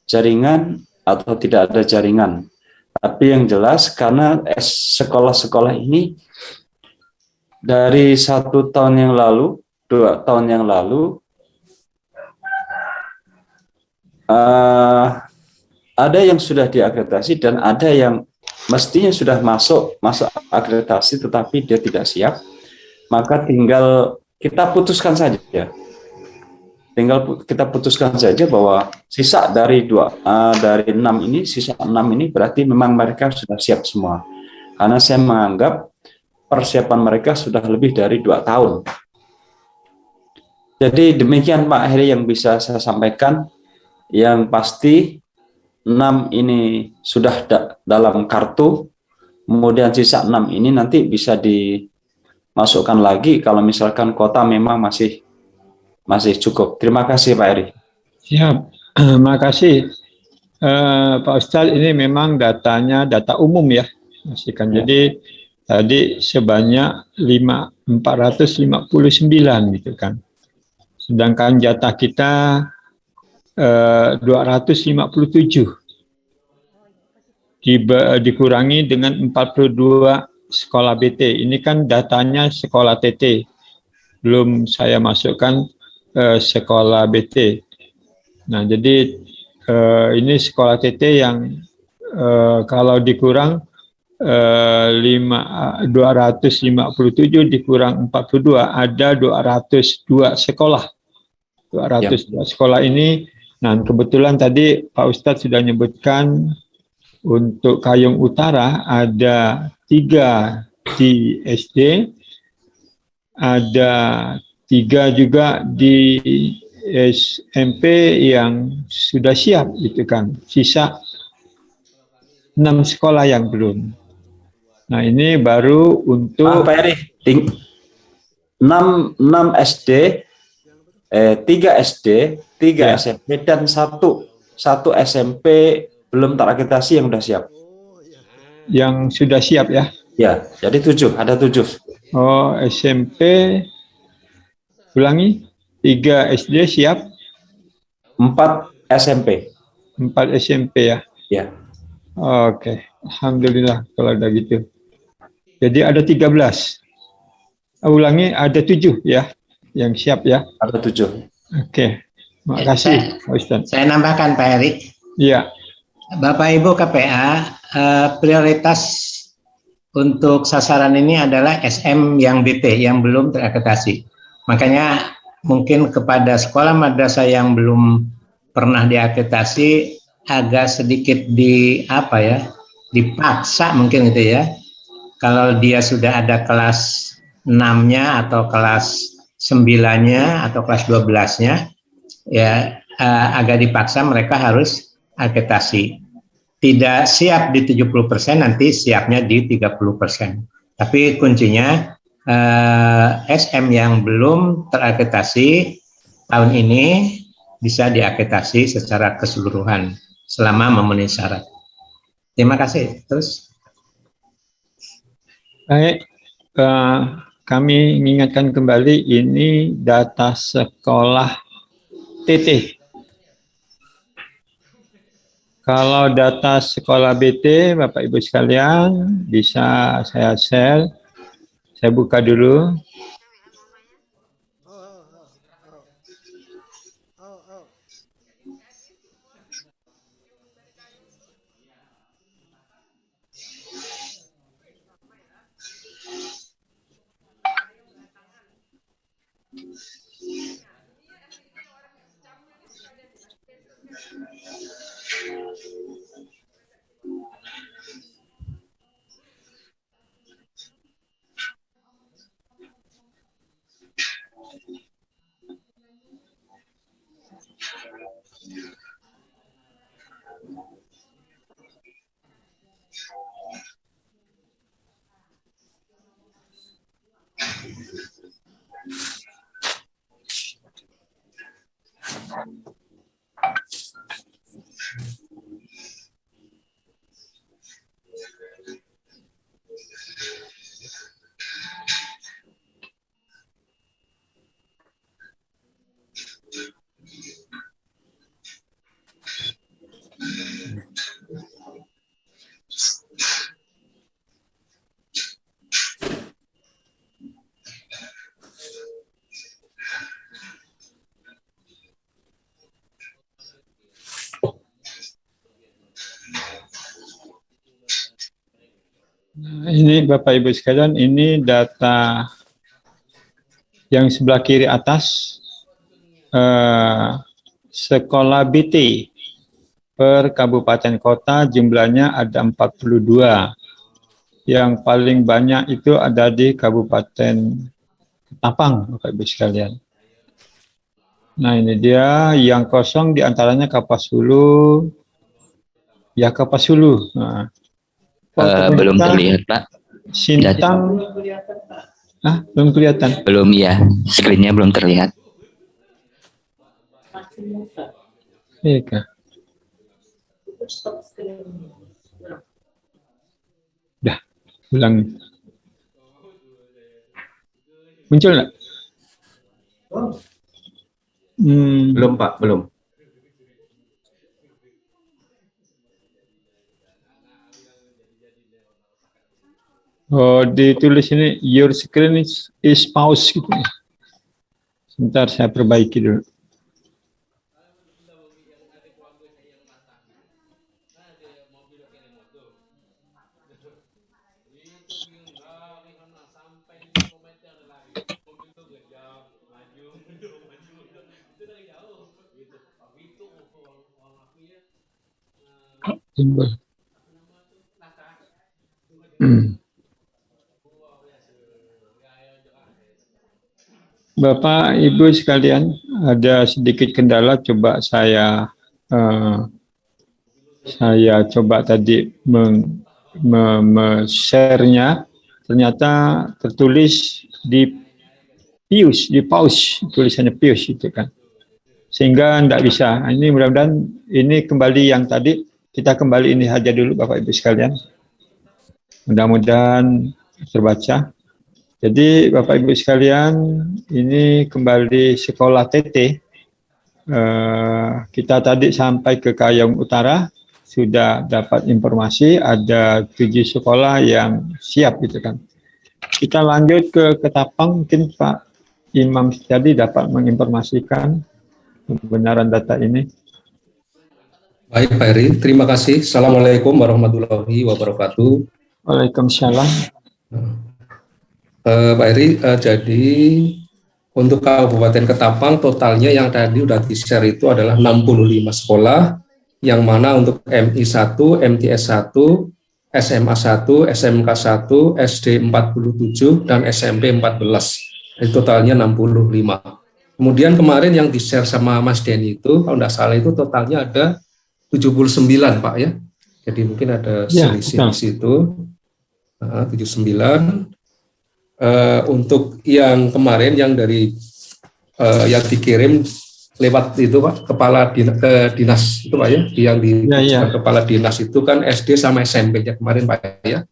jaringan atau tidak ada jaringan. Tapi yang jelas karena sekolah-sekolah ini dari 1 tahun yang lalu, 2 tahun yang lalu ada yang sudah diakreditasi dan ada yang mestinya sudah masuk akreditasi tetapi dia tidak siap. Maka tinggal kita putuskan saja, bahwa sisa dari 6 ini, sisa 6 ini berarti memang mereka sudah siap semua. Karena saya menganggap persiapan mereka sudah lebih dari 2 tahun. Jadi demikian Pak Heri yang bisa saya sampaikan. Yang pasti 6 ini sudah dalam kartu, kemudian sisa 6 ini nanti bisa masukkan lagi kalau misalkan kota memang masih cukup. Terima kasih Pak Eri. Siap, terima kasih Pak Ustadz. Ini memang datanya data umum ya, pastikan. Jadi tadi sebanyak 459 gitu kan. Sedangkan jatah kita 257 dikurangi dengan 42 sekolah BT. Ini kan datanya sekolah TT, belum saya masukkan sekolah BT. Nah, jadi ini sekolah TT yang kalau dikurang 257 dikurang 42 ada 202 sekolah. 202 sekolah ini. Nah, kebetulan tadi Pak Ustadz sudah menyebutkan untuk Kayong Utara ada 3 di SD, ada 3 juga di SMP yang sudah siap gitu kan. Sisa 6 sekolah yang belum. Nah, ini baru untuk Pak Eri, 6 SD, 3 SD, 3 SMP dan 1 SMP belum terakreditasi yang sudah siap. Yang sudah siap ya? Ya, jadi 7, ada 7. Oh, SMP, ulangi, 3 SD siap? 4 SMP. 4 SMP ya? Ya. Oke, Alhamdulillah kalau ada gitu. Jadi ada 13. Ulangi, ada 7 ya, yang siap ya? Ada 7. Oke, makasih Pak Ustadz. Saya nambahkan Pak Eri. Iya. Bapak Ibu KPA, prioritas untuk sasaran ini adalah SM yang BT yang belum terakreditasi. Makanya mungkin kepada sekolah madrasah yang belum pernah diakreditasi agak sedikit dipaksa mungkin gitu ya. Kalau dia sudah ada kelas 6-nya atau kelas 9-nya atau kelas 12-nya ya agak dipaksa mereka harus akreditasi. Tidak siap di 70%, nanti siapnya di 30%. Tapi kuncinya SM yang belum terakreditasi tahun ini bisa diakreditasi secara keseluruhan. selama memenuhi syarat. Terima kasih. Terus Baik, kami mengingatkan kembali ini data sekolah TT. Kalau data sekolah BT, Bapak Ibu sekalian, bisa saya share. Saya buka dulu. Ini Bapak Ibu sekalian, ini data yang sebelah kiri atas sekolah BT per kabupaten kota jumlahnya ada 42. Yang paling banyak itu ada di Kabupaten Ketapang, Bapak Ibu sekalian. Nah ini dia, yang kosong diantaranya Kapas Hulu, ya Kapas Hulu. Nah, belum terlihat, Pak. Sintang, belum kelihatan. Belum ya, screen-nya belum terlihat. Iya. Dah, ulang. Muncul nggak? Belum Pak, belum. Oh, ditulis ini your screen is pause gitu. Sebentar saya perbaiki dulu. Timbul. Bapak Ibu sekalian, ada sedikit kendala, coba saya coba tadi share-nya, ternyata tertulis di pause, tulisannya pause itu kan, sehingga tidak bisa. Ini mudah-mudahan ini kembali yang tadi, kita kembali ini saja dulu Bapak Ibu sekalian, mudah-mudahan terbaca. Jadi Bapak Ibu sekalian, ini kembali sekolah TT. Kita tadi sampai ke Kayong Utara, sudah dapat informasi ada 7 sekolah yang siap gitu kan. Kita lanjut ke Ketapang, mungkin Pak Imam tadi dapat menginformasikan kebenaran data ini. Baik Pak Heri, terima kasih. Assalamualaikum warahmatullahi wabarakatuh. Waalaikumsalam. Pak Heri, jadi untuk Kabupaten Ketapang totalnya yang tadi sudah di-share itu adalah 65 sekolah, yang mana untuk MI 1, MTS 1, SMA 1, SMK 1, SD 47, dan SMP 14. Jadi totalnya 65. Kemudian kemarin yang di-share sama Mas Denny itu, kalau tidak salah itu totalnya ada 79 Pak ya. Jadi mungkin ada selisih di situ. 79. Untuk yang kemarin yang dari yang dikirim lewat itu Pak, ke dinas itu Pak ya, yang di kepala dinas itu kan SD sama SMP-nya kemarin Pak ya.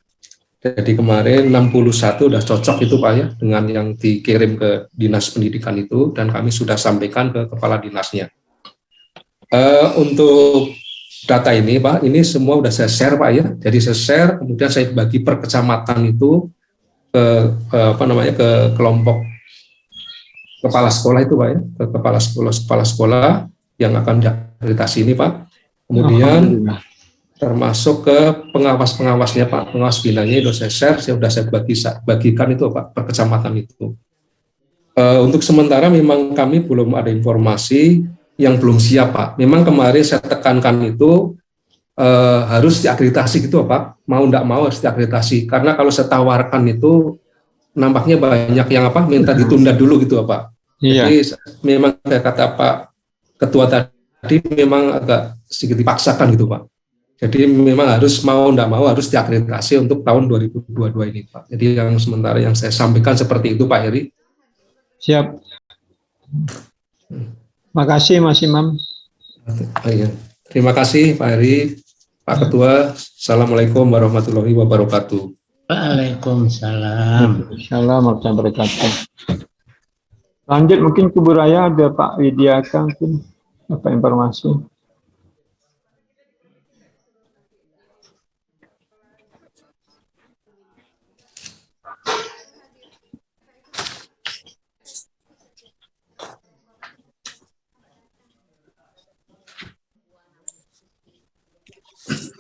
Jadi kemarin 61 udah cocok itu Pak ya dengan yang dikirim ke dinas pendidikan itu, dan kami sudah sampaikan ke kepala dinasnya. Untuk data ini Pak, ini semua udah saya share Pak ya. Jadi saya share, kemudian saya bagi per kecamatan itu ke kelompok kepala sekolah itu Pak ya, ke kepala sekolah yang akan diakreditasi ini Pak. Kemudian termasuk ke pengawas-pengawasnya Pak, pengawas binanya itu saya share, saya bagikan itu Pak per kecamatan itu. Untuk sementara memang kami belum ada informasi yang belum siap Pak. Memang kemarin saya tekankan itu harus diakreditasi gitu Pak, mau tidak mau harus diakreditasi, karena kalau saya tawarkan itu nampaknya banyak yang minta ditunda dulu gitu Pak. Iya. Jadi memang kata Pak Ketua tadi memang agak sedikit dipaksakan gitu Pak. Jadi memang harus mau tidak mau harus diakreditasi untuk tahun 2022 ini Pak. Jadi yang sementara yang saya sampaikan seperti itu Pak Heri. Siap. Makasih Mas Imam. Terima kasih Pak Heri, Pak Ketua. Assalamualaikum warahmatullahi wabarakatuh. Waalaikumsalam. Assalamualaikum warahmatullahi wabarakatuh. Lanjut mungkin ke Buraya, ada Pak Widiaka mungkin apa informasi?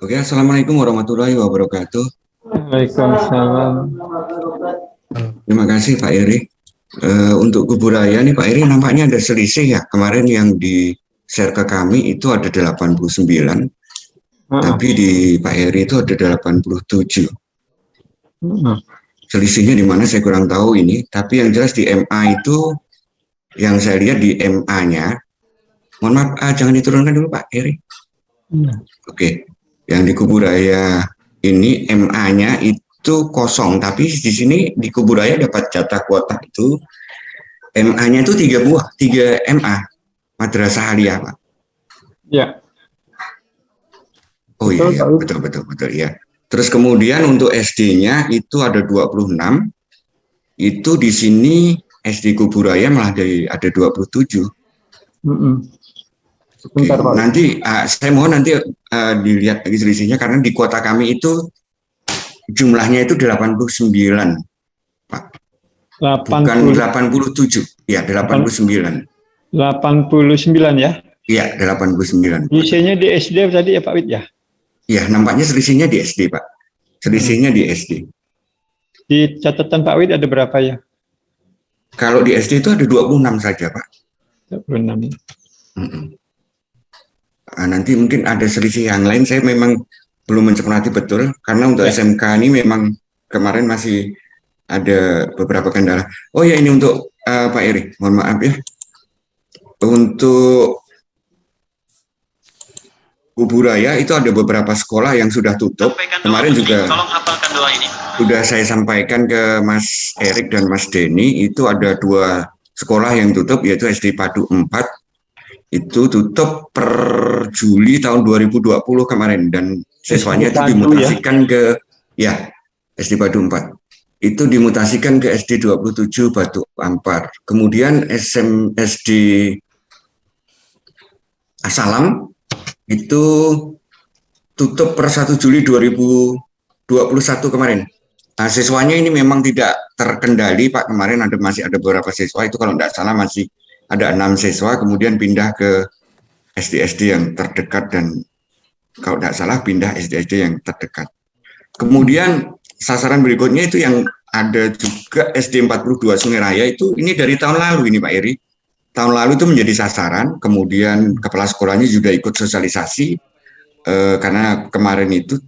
Oke, Assalamualaikum warahmatullahi wabarakatuh. Waalaikumsalam. Terima kasih Pak Eri. Untuk Kuburaya nih Pak Eri, nampaknya ada selisih ya. Kemarin yang di share ke kami itu ada 89, tapi di Pak Eri itu ada 87. Selisihnya di mana saya kurang tahu ini, tapi yang jelas di MA itu, yang saya lihat di MA-nya, mohon maaf, jangan diturunkan dulu Pak Eri. Oke, yang di Kuburaya ini MA-nya itu kosong, tapi di sini di Kuburaya dapat jatah kuota itu MA-nya itu 3 buah, 3 MA Madrasah Aliyah Pak. Ya. Oh iya, betul ya. Terus kemudian untuk SD-nya itu ada 26, itu di sini SD Kuburaya malah ada 27. Oke, nanti saya mohon nanti dilihat lagi selisihnya, karena di kuota kami itu jumlahnya itu 89, Pak. 80. Bukan 87, ya 89. 89 ya? Iya, 89. Selisihnya di SD tadi ya Pak Wid ya? Iya, nampaknya selisihnya di SD Pak. Selisihnya di SD. Di catatan Pak Wid ada berapa ya? Kalau di SD itu ada 26 saja Pak. 26. Nanti mungkin ada selisih yang lain, saya memang belum mencermati betul, karena untuk SMK ini memang kemarin masih ada beberapa kendala. Oh ya, ini untuk Pak Eri, mohon maaf ya. Untuk Kuburaya itu ada beberapa sekolah yang sudah tutup. Kemarin juga sudah saya sampaikan ke Mas Erik dan Mas Denny, itu ada 2 sekolah yang tutup, yaitu SD Padu 4, itu tutup per Juli tahun 2020 kemarin, dan siswanya itu dimutasikan ke SD Padu 4. Itu dimutasikan ke SD 27 Batu Ampar. Kemudian SD Asalam itu tutup per 1 Juli 2021 kemarin. Nah, siswanya ini memang tidak terkendali Pak, kemarin masih ada beberapa siswa, itu kalau tidak salah masih ada 6 siswa, kemudian pindah ke SD-SD yang terdekat, dan kalau tidak salah pindah SD-SD yang terdekat. Kemudian sasaran berikutnya itu yang ada juga SD 42 Sungai Raya, itu ini dari tahun lalu ini Pak Eri. Tahun lalu itu menjadi sasaran, kemudian kepala sekolahnya juga ikut sosialisasi, karena kemarin itu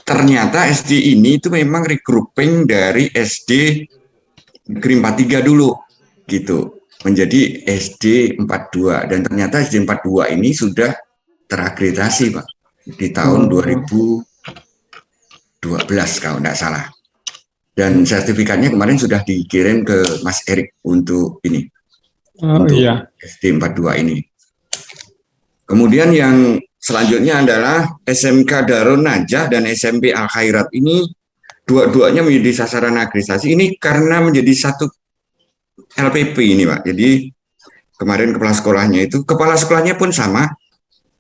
ternyata SD ini itu memang regrouping dari SD Negeri 43 dulu, gitu, menjadi SD 42, dan ternyata SD 42 ini sudah terakreditasi Pak di tahun 2012 kalau tidak salah, dan sertifikatnya kemarin sudah dikirim ke Mas Erik untuk ini, untuk SD 42 ini. Kemudian yang selanjutnya adalah SMK Darun Najah dan SMP Al Khairat. Ini dua-duanya menjadi sasaran akreditasi. Ini karena menjadi satu LPP ini, Pak. Jadi kemarin kepala sekolahnya pun sama,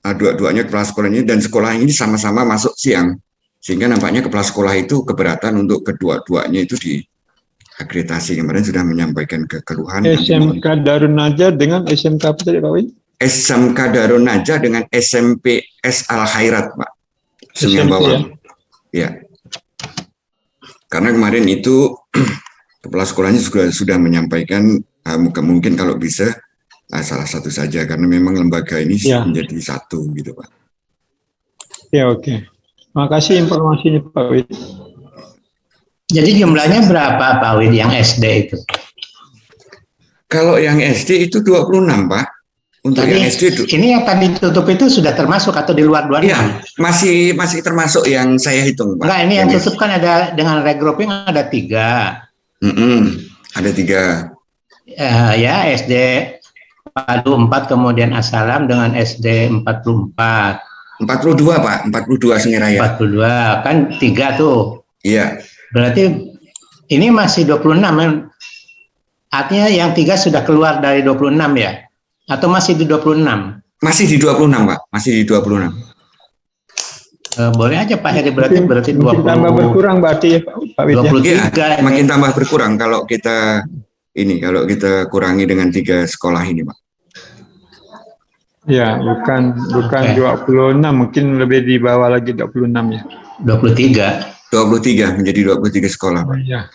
dua-duanya kepala sekolahnya, dan sekolah ini sama-sama masuk siang. Sehingga nampaknya kepala sekolah itu keberatan untuk kedua-duanya itu diakreditasi. Kemarin sudah menyampaikan keluhan. SMK Darun Najah dengan SMK apa tadi Pak Wid? SMK Darun Najah dengan SMP S Al Khairat, Pak. Sungai Bawang. Ya. Karena kemarin itu kepala sekolahnya juga sudah menyampaikan mungkin kalau bisa salah satu saja, karena memang lembaga ini menjadi satu gitu, Pak. Ya, oke. Makasih informasinya Pak Wid. Jadi jumlahnya berapa Pak Wid yang SD itu? Kalau yang SD itu 26, Pak. Untuk tadi, yang SD itu. Ini yang tadi tutup itu sudah termasuk atau di luar 26? Iya, masih termasuk yang saya hitung, Pak. Enggak, ini yang tutup kan ada dengan regrouping ada 3. Ada 3. Ya, SD Padu 4, kemudian Asalam dengan SD 44. 42, Pak. 42 Sengiraya. 42, kan 3 tuh. Iya. Berarti ini masih 26. Artinya yang 3 sudah keluar dari 26 ya? Atau masih di 26? Masih di 26, Pak. Masih di 26. Boleh aja Pak Heri, berarti 20. Tambah berkurang berarti ya Pak Wid. 23 ya, makin tambah berkurang kalau kita kurangi dengan 3 sekolah ini, Pak. Ya, bukan 26, mungkin lebih di bawah lagi 26 ya. 23 menjadi 23 sekolah, Pak. Iya.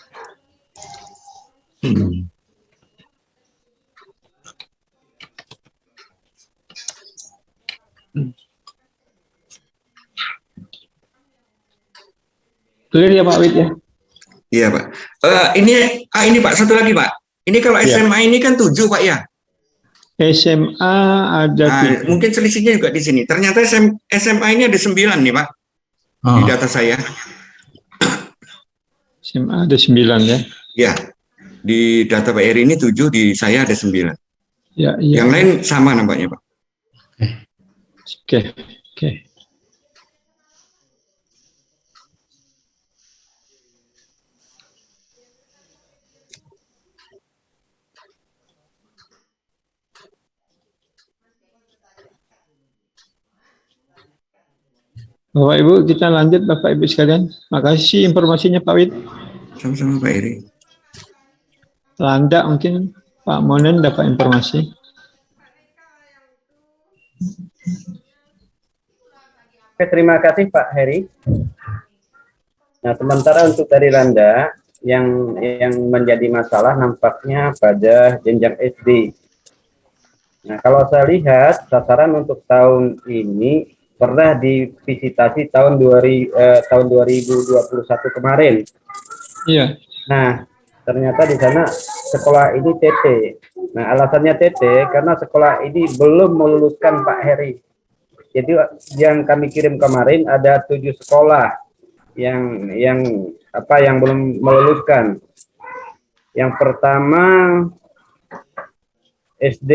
Clear ya Pak Wid ya? Iya, Pak. Ini Pak, satu lagi, Pak. Ini kalau SMA ini kan 7, Pak ya? SMA ada 3. Mungkin selisihnya juga di sini. Ternyata SMA ini ada 9 nih, Pak. Di data saya. SMA ada 9 ya? Ya. Di data Pak Eri ini 7, di saya ada 9. Ya, Yang lain sama nampaknya, Pak. Oke. Bapak Ibu, kita lanjut Bapak Ibu sekalian. Makasih informasinya Pak Wid. Sama-sama Pak Eri. Landa mungkin Pak Monen dapat informasi. Oke, terima kasih Pak Heri. Nah, sementara untuk dari Landa yang menjadi masalah nampaknya pada jenjang SD. Nah, kalau saya lihat sasaran untuk tahun ini pernah divisitasi tahun 2021 kemarin. Iya. Nah, ternyata di sana sekolah ini TT. Nah, alasannya TT karena sekolah ini belum meluluskan Pak Heri. Jadi yang kami kirim kemarin ada 7 sekolah yang belum meluluskan. Yang pertama SD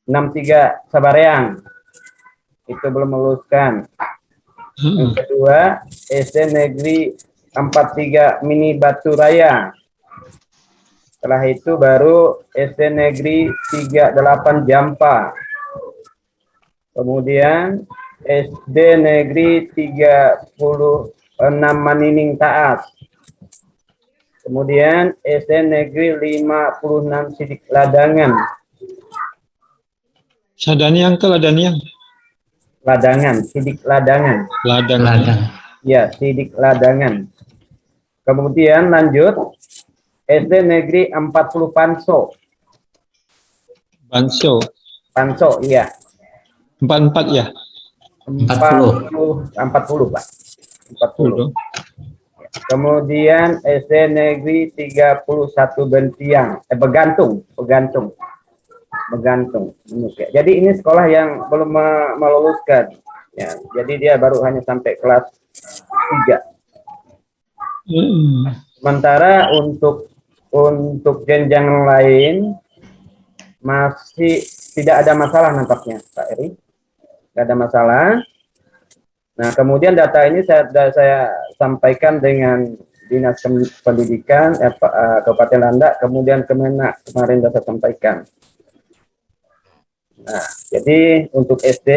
63 Sabareang. Itu belum meluluskan. Yang kedua, SD Negeri 43 Mini Batu Raya. Setelah itu baru SD Negeri 38 Jampa. Kemudian SD Negeri 36 Manining Taat. Kemudian SD Negeri 56 Sidik Ladangan. Sadaniang ke Ladaniang? Ladangan, Sidik Ladangan. Ladang. Ya, Sidik Ladangan. Kemudian lanjut SD Negeri 40 Panso. Panso, iya. 44 ya? 40, Pak. 40. Kemudian SD Negeri 31 Begantung. Jadi ini sekolah yang belum meluluskan. Ya, jadi dia baru hanya sampai kelas 3. Sementara untuk jenjang lain masih tidak ada masalah nampaknya, Pak Eri. Tidak ada masalah. Nah, kemudian data ini saya sampaikan dengan Dinas Pendidikan Kabupaten Landak, kemudian Kemenak kemarin saya sampaikan. Nah, jadi untuk SD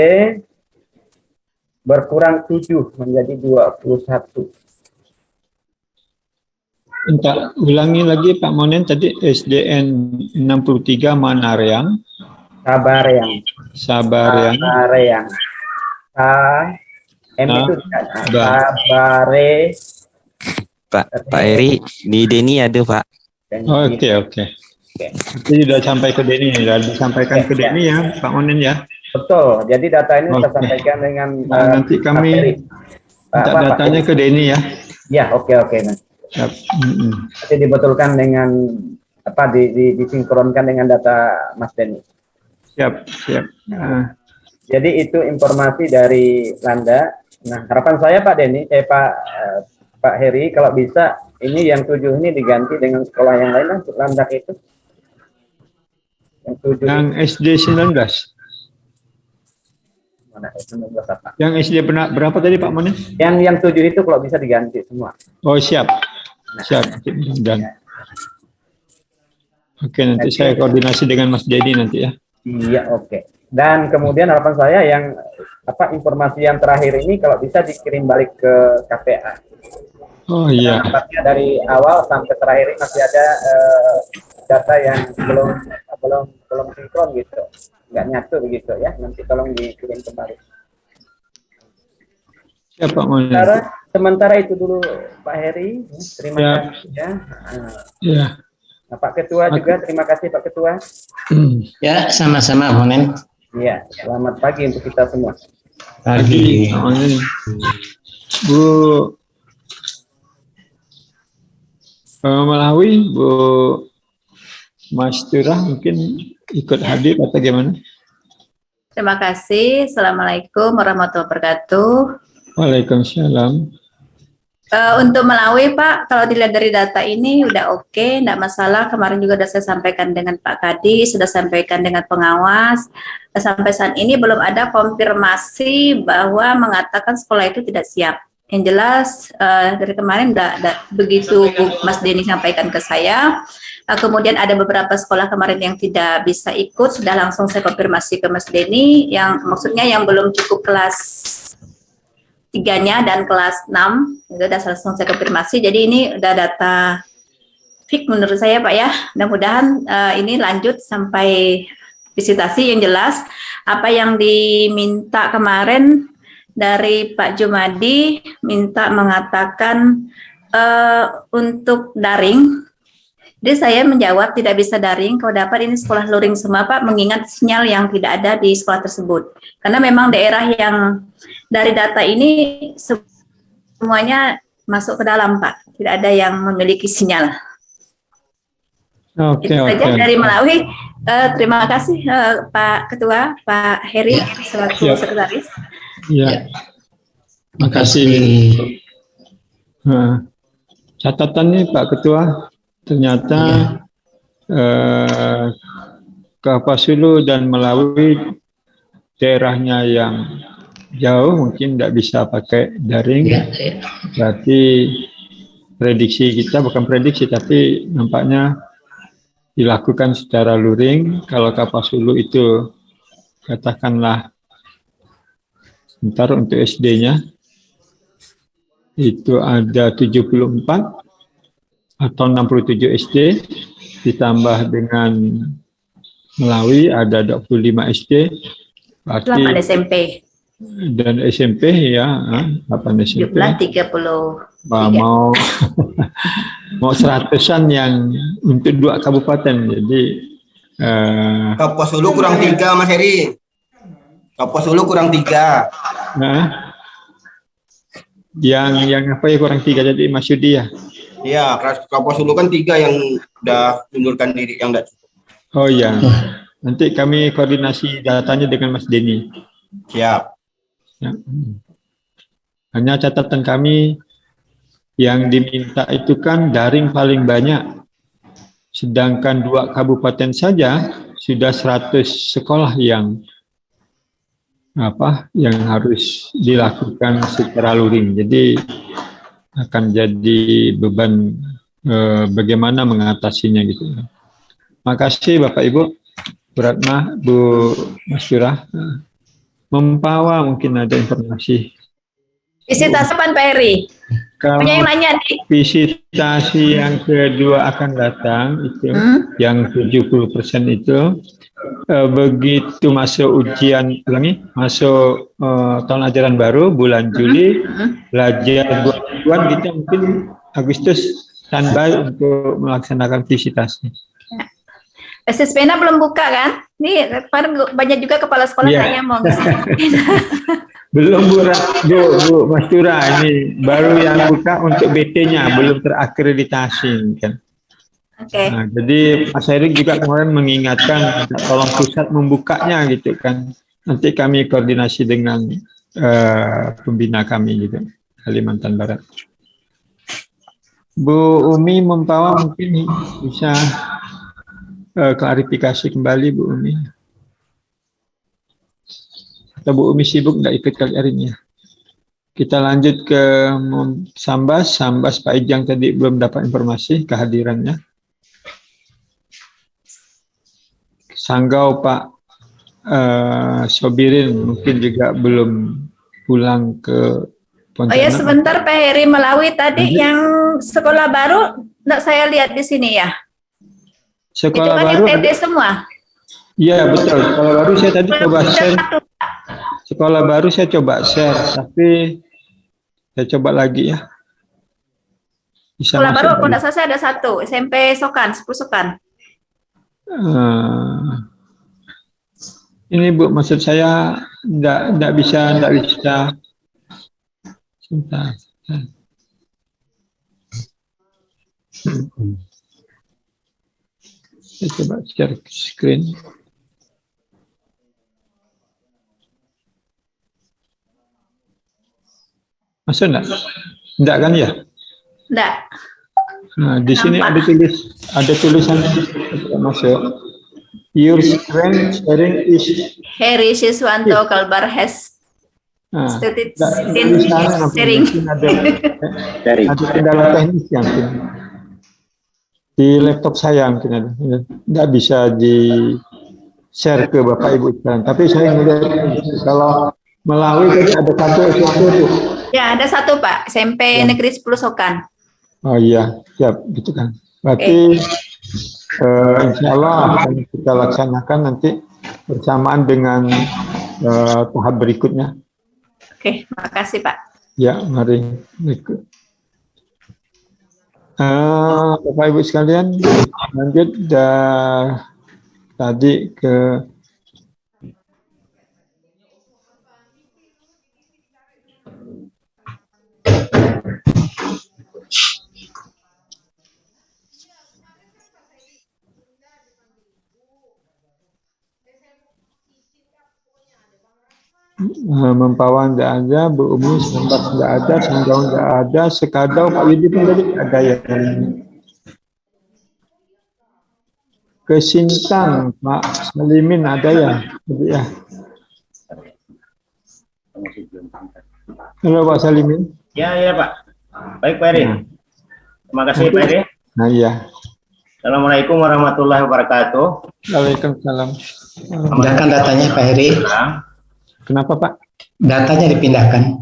berkurang 7 menjadi 21. Minta ulangi lagi Pak Monen, tadi SDN 63 Manareang. Sabareang. M itu Sabare. Pak Eri, di Deni ada Pak. Oke. Itu sudah sampai ke Deni, sudah disampaikan ke Deni ya Pak Monen ya. Betul, jadi data ini saya sampaikan dengan nanti kami minta datanya ke Deni ya. Ya, oke. Nanti dibetulkan dengan disinkronkan dengan data Mas Deni. Siap. Jadi itu informasi dari Landa. Nah, harapan saya Pak Deni, Pak Heri, kalau bisa ini yang 7 ini diganti dengan sekolah yang lain untuk Landak itu. Yang SD 19. Mana SD 19 apa? Yang SD berapa tadi Pak Monen? Yang 7 itu kalau bisa diganti semua. Oh, siap. Dan oke, nanti saya koordinasi dengan Mas Dedi nanti ya. Iya, oke. Dan kemudian harapan saya yang informasi yang terakhir ini kalau bisa dikirim balik ke KPA. Oh iya. Nampaknya dari awal sampai terakhir ini masih ada data yang belum sinkron gitu, nggak nyatu begitu ya. Nanti tolong dikirim kembali. Ya Pak Monen. Sementara itu dulu Pak Heri, terima kasih ya. Ya. Nah, Pak Ketua juga terima kasih Pak Ketua. Ya, sama-sama Monen. Iya, selamat pagi untuk kita semua. Pagi. Bu Malawi, Bu Mas Turah mungkin ikut hadir atau gimana? Terima kasih. Assalamualaikum warahmatullahi wabarakatuh. Waalaikumsalam. Untuk Malawi Pak, kalau dilihat dari data ini udah oke, enggak masalah. Kemarin juga sudah saya sampaikan dengan Pak Kadi, sudah sampaikan dengan pengawas. Sampai saat ini belum ada konfirmasi bahwa mengatakan sekolah itu tidak siap. Yang jelas dari kemarin begitu Mas Deni sampaikan ke saya. Kemudian ada beberapa sekolah kemarin yang tidak bisa ikut, sudah langsung saya konfirmasi ke Mas Deni, yang maksudnya yang belum cukup kelas 3-nya dan kelas 6, itu sudah langsung saya konfirmasi. Jadi ini udah data fix menurut saya Pak ya. Mudah-mudahan ini lanjut sampai visitasi. Yang jelas apa yang diminta kemarin dari Pak Jumadi, minta mengatakan untuk daring. Jadi saya menjawab tidak bisa daring, kalau dapat ini sekolah luring semua Pak, mengingat sinyal yang tidak ada di sekolah tersebut. Karena memang daerah yang dari data ini semuanya masuk ke dalam Pak, tidak ada yang memiliki sinyal. Itu saja dari Malawi. Terima kasih Pak Ketua, Pak Heri selaku sekretaris. Ya, terima kasih. Nah, catatan nih Pak Ketua, ternyata Kapuasulu dan Malawi daerahnya yang jauh mungkin tidak bisa pakai daring. Berarti prediksi kita bukan prediksi, tapi nampaknya dilakukan secara luring. Kalau Kapuasulu itu katakanlah sebentar untuk SD-nya itu ada 74 atau 67 SD, ditambah dengan Malawi ada 25 SD, berarti 8 SMP dan SMP ya, 8 SMP. Jumlah 30. Mau 100-an yang untuk 2 kabupaten, jadi Kapuasulu kurang 3 Mas Heri. Kapuasulu kurang 3. Nah, yang apa ya kurang 3 jadi Mas Yudi ya? Iya, Kapuasulu kan 3 yang udah mundurkan diri yang enggak. Oh iya, nanti kami koordinasi datanya dengan Mas Deni. Siap. Ya. Hanya catatan kami yang diminta itu kan daring paling banyak, sedangkan 2 kabupaten saja sudah 100 sekolah yang harus dilakukan secara luring. Jadi akan jadi beban bagaimana mengatasinya gitu. Makasih Bapak Ibu, Bu Ratna, Bu Masyurah. Mempawah mungkin ada informasi. Visitasi kapan Pak Heri? Kalau Punya yang nanya nih. visitasi yang kedua akan datang itu, yang 70% itu, begitu masuk ujian masuk tahun ajaran baru bulan Juli, belajar 2 mingguan kita mungkin Agustus standby untuk melaksanakan visitasi. SSPNA belum buka kan? Ini kemarin banyak juga kepala sekolah tanya mau ngisi. Belum Bu Mas Tura, ini baru yang buka untuk BT-nya, belum terakreditasi kan. Nah, jadi Mas Erik juga kemarin mengingatkan tolong pusat membukanya gitu kan. Nanti kami koordinasi dengan pembina kami gitu, Kalimantan Barat. Bu Umi Mempawah mungkin bisa klarifikasi kembali Bu Umi. Atau Bu Umi sibuk nggak ikut kali hari ini ya? Kita lanjut ke Sambas. Sambas Pak Ijang tadi belum dapat informasi kehadirannya. Sanggau Pak Sobirin mungkin juga belum pulang ke Pontianak. Oh ya sebentar Pak Heri, Melawi tadi yang sekolah baru nggak saya lihat di sini ya. Sekolah itu kan baru yang TT semua. Iya betul. Sekolah baru saya tadi coba share. Sekolah baru saya coba share, tapi saya coba lagi ya. Bisa Sekolah baru kalau dulu. nggak salah saya ada 1 SMP Sokan, 10 Sokan. Ini Bu, maksud saya enggak bisa sebentar. Saya coba share screen. Masuk enggak? Enggak kan ya? Enggak. Nah, di sini ada tulisan masuk. Your screen sharing is Heri Siswanto Kalbar has started sharing. Ada kendala teknis yang di laptop saya mungkin ada. Nggak bisa di share ke Bapak Ibu sekalian. Tapi saya ngelihat kalau Melawi tadi ada 1 SMP itu. Ya ada 1 Pak, SMP Negeri 10 Sokan. Oh iya, siap gitu kan. Berarti insya Allah akan kita laksanakan nanti bersamaan dengan tahap berikutnya. Oke, makasih Pak. Ya, mari berikut. Bapak Ibu sekalian, lanjut tadi ke Mempawah tidak ada, Bu Umi Sambas tidak ada, Sanggau tidak ada, Sekadau Pak Yudi pun tadi ada ya. Ke Sintang Pak Salimin ada ya, ya. Halo Pak Salimin. Ya Pak. Baik Pak Heri. Terima kasih Pak Heri. Nah iya. Assalamualaikum warahmatullahi wabarakatuh. Waalaikumsalam. Pindahkan datanya Pak Heri. Kenapa Pak? Datanya dipindahkan.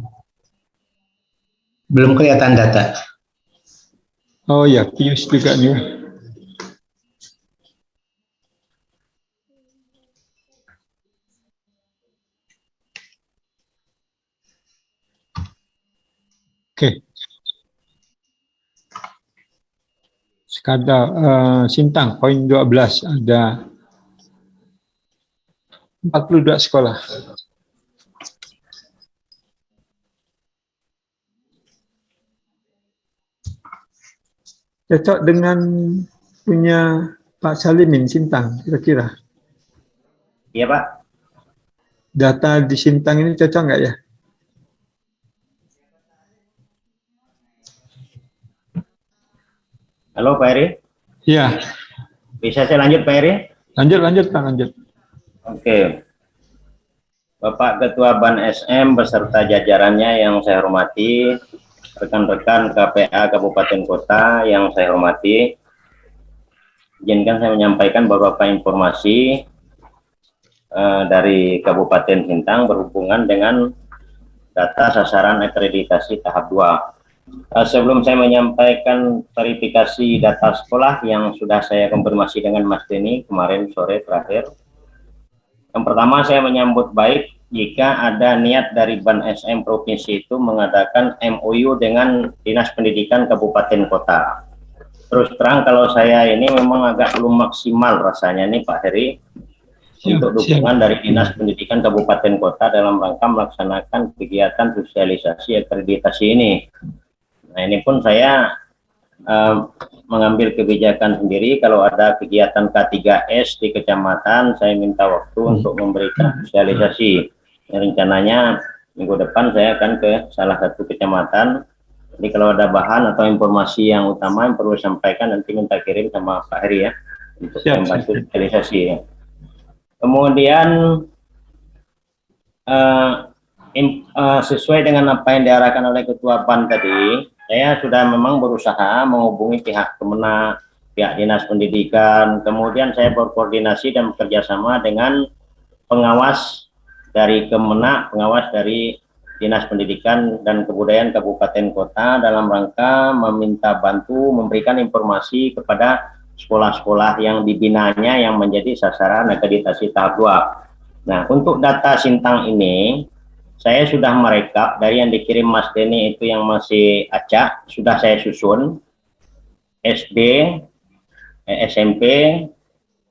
Belum kelihatan data. Oh ya, Pius juga nih. Oke. Sekadar Sintang poin 12 ada 42 sekolah. Cocok dengan punya Pak Salimin Sintang kira-kira. Iya Pak. Data di Sintang ini cocok nggak ya? Halo Pak Heri. Iya. Bisa saya lanjut Pak Heri? Lanjut Pak, lanjut. Oke. Bapak Ketua Ban SM beserta jajarannya yang saya hormati, rekan-rekan KPA Kabupaten Kota yang saya hormati, izinkan saya menyampaikan beberapa informasi dari Kabupaten Sintang berhubungan dengan data sasaran akreditasi tahap 2. Sebelum saya menyampaikan verifikasi data sekolah yang sudah saya konfirmasi dengan Mas Denny kemarin sore terakhir, yang pertama saya menyambut baik jika ada niat dari Ban SM Provinsi itu mengadakan MOU dengan Dinas Pendidikan Kabupaten Kota. Terus terang kalau saya ini memang agak belum maksimal rasanya nih Pak Heri untuk dukungan dari Dinas Pendidikan Kabupaten Kota dalam rangka melaksanakan kegiatan sosialisasi akreditasi ini. Nah ini pun saya mengambil kebijakan sendiri kalau ada kegiatan K3S di kecamatan, saya minta waktu untuk memberikan sosialisasi. Rencananya minggu depan saya akan ke salah satu kecamatan. Jadi kalau ada bahan atau informasi yang utama yang perlu disampaikan nanti minta kirim sama Pak Heri ya untuk membantu sosialisasi. Ya. Kemudian sesuai dengan apa yang diarahkan oleh Ketua PAN tadi, saya sudah memang berusaha menghubungi pihak Kemenak, pihak Dinas Pendidikan, kemudian saya berkoordinasi dan bekerjasama dengan pengawas dari Kemenak, pengawas dari Dinas Pendidikan dan Kebudayaan Kabupaten Kota dalam rangka meminta bantu memberikan informasi kepada sekolah-sekolah yang dibinanya yang menjadi sasaran akreditasi tahap 2. Nah, untuk data Sintang ini, saya sudah merekap dari yang dikirim Mas Denny itu yang masih acak, sudah saya susun SD, SMP,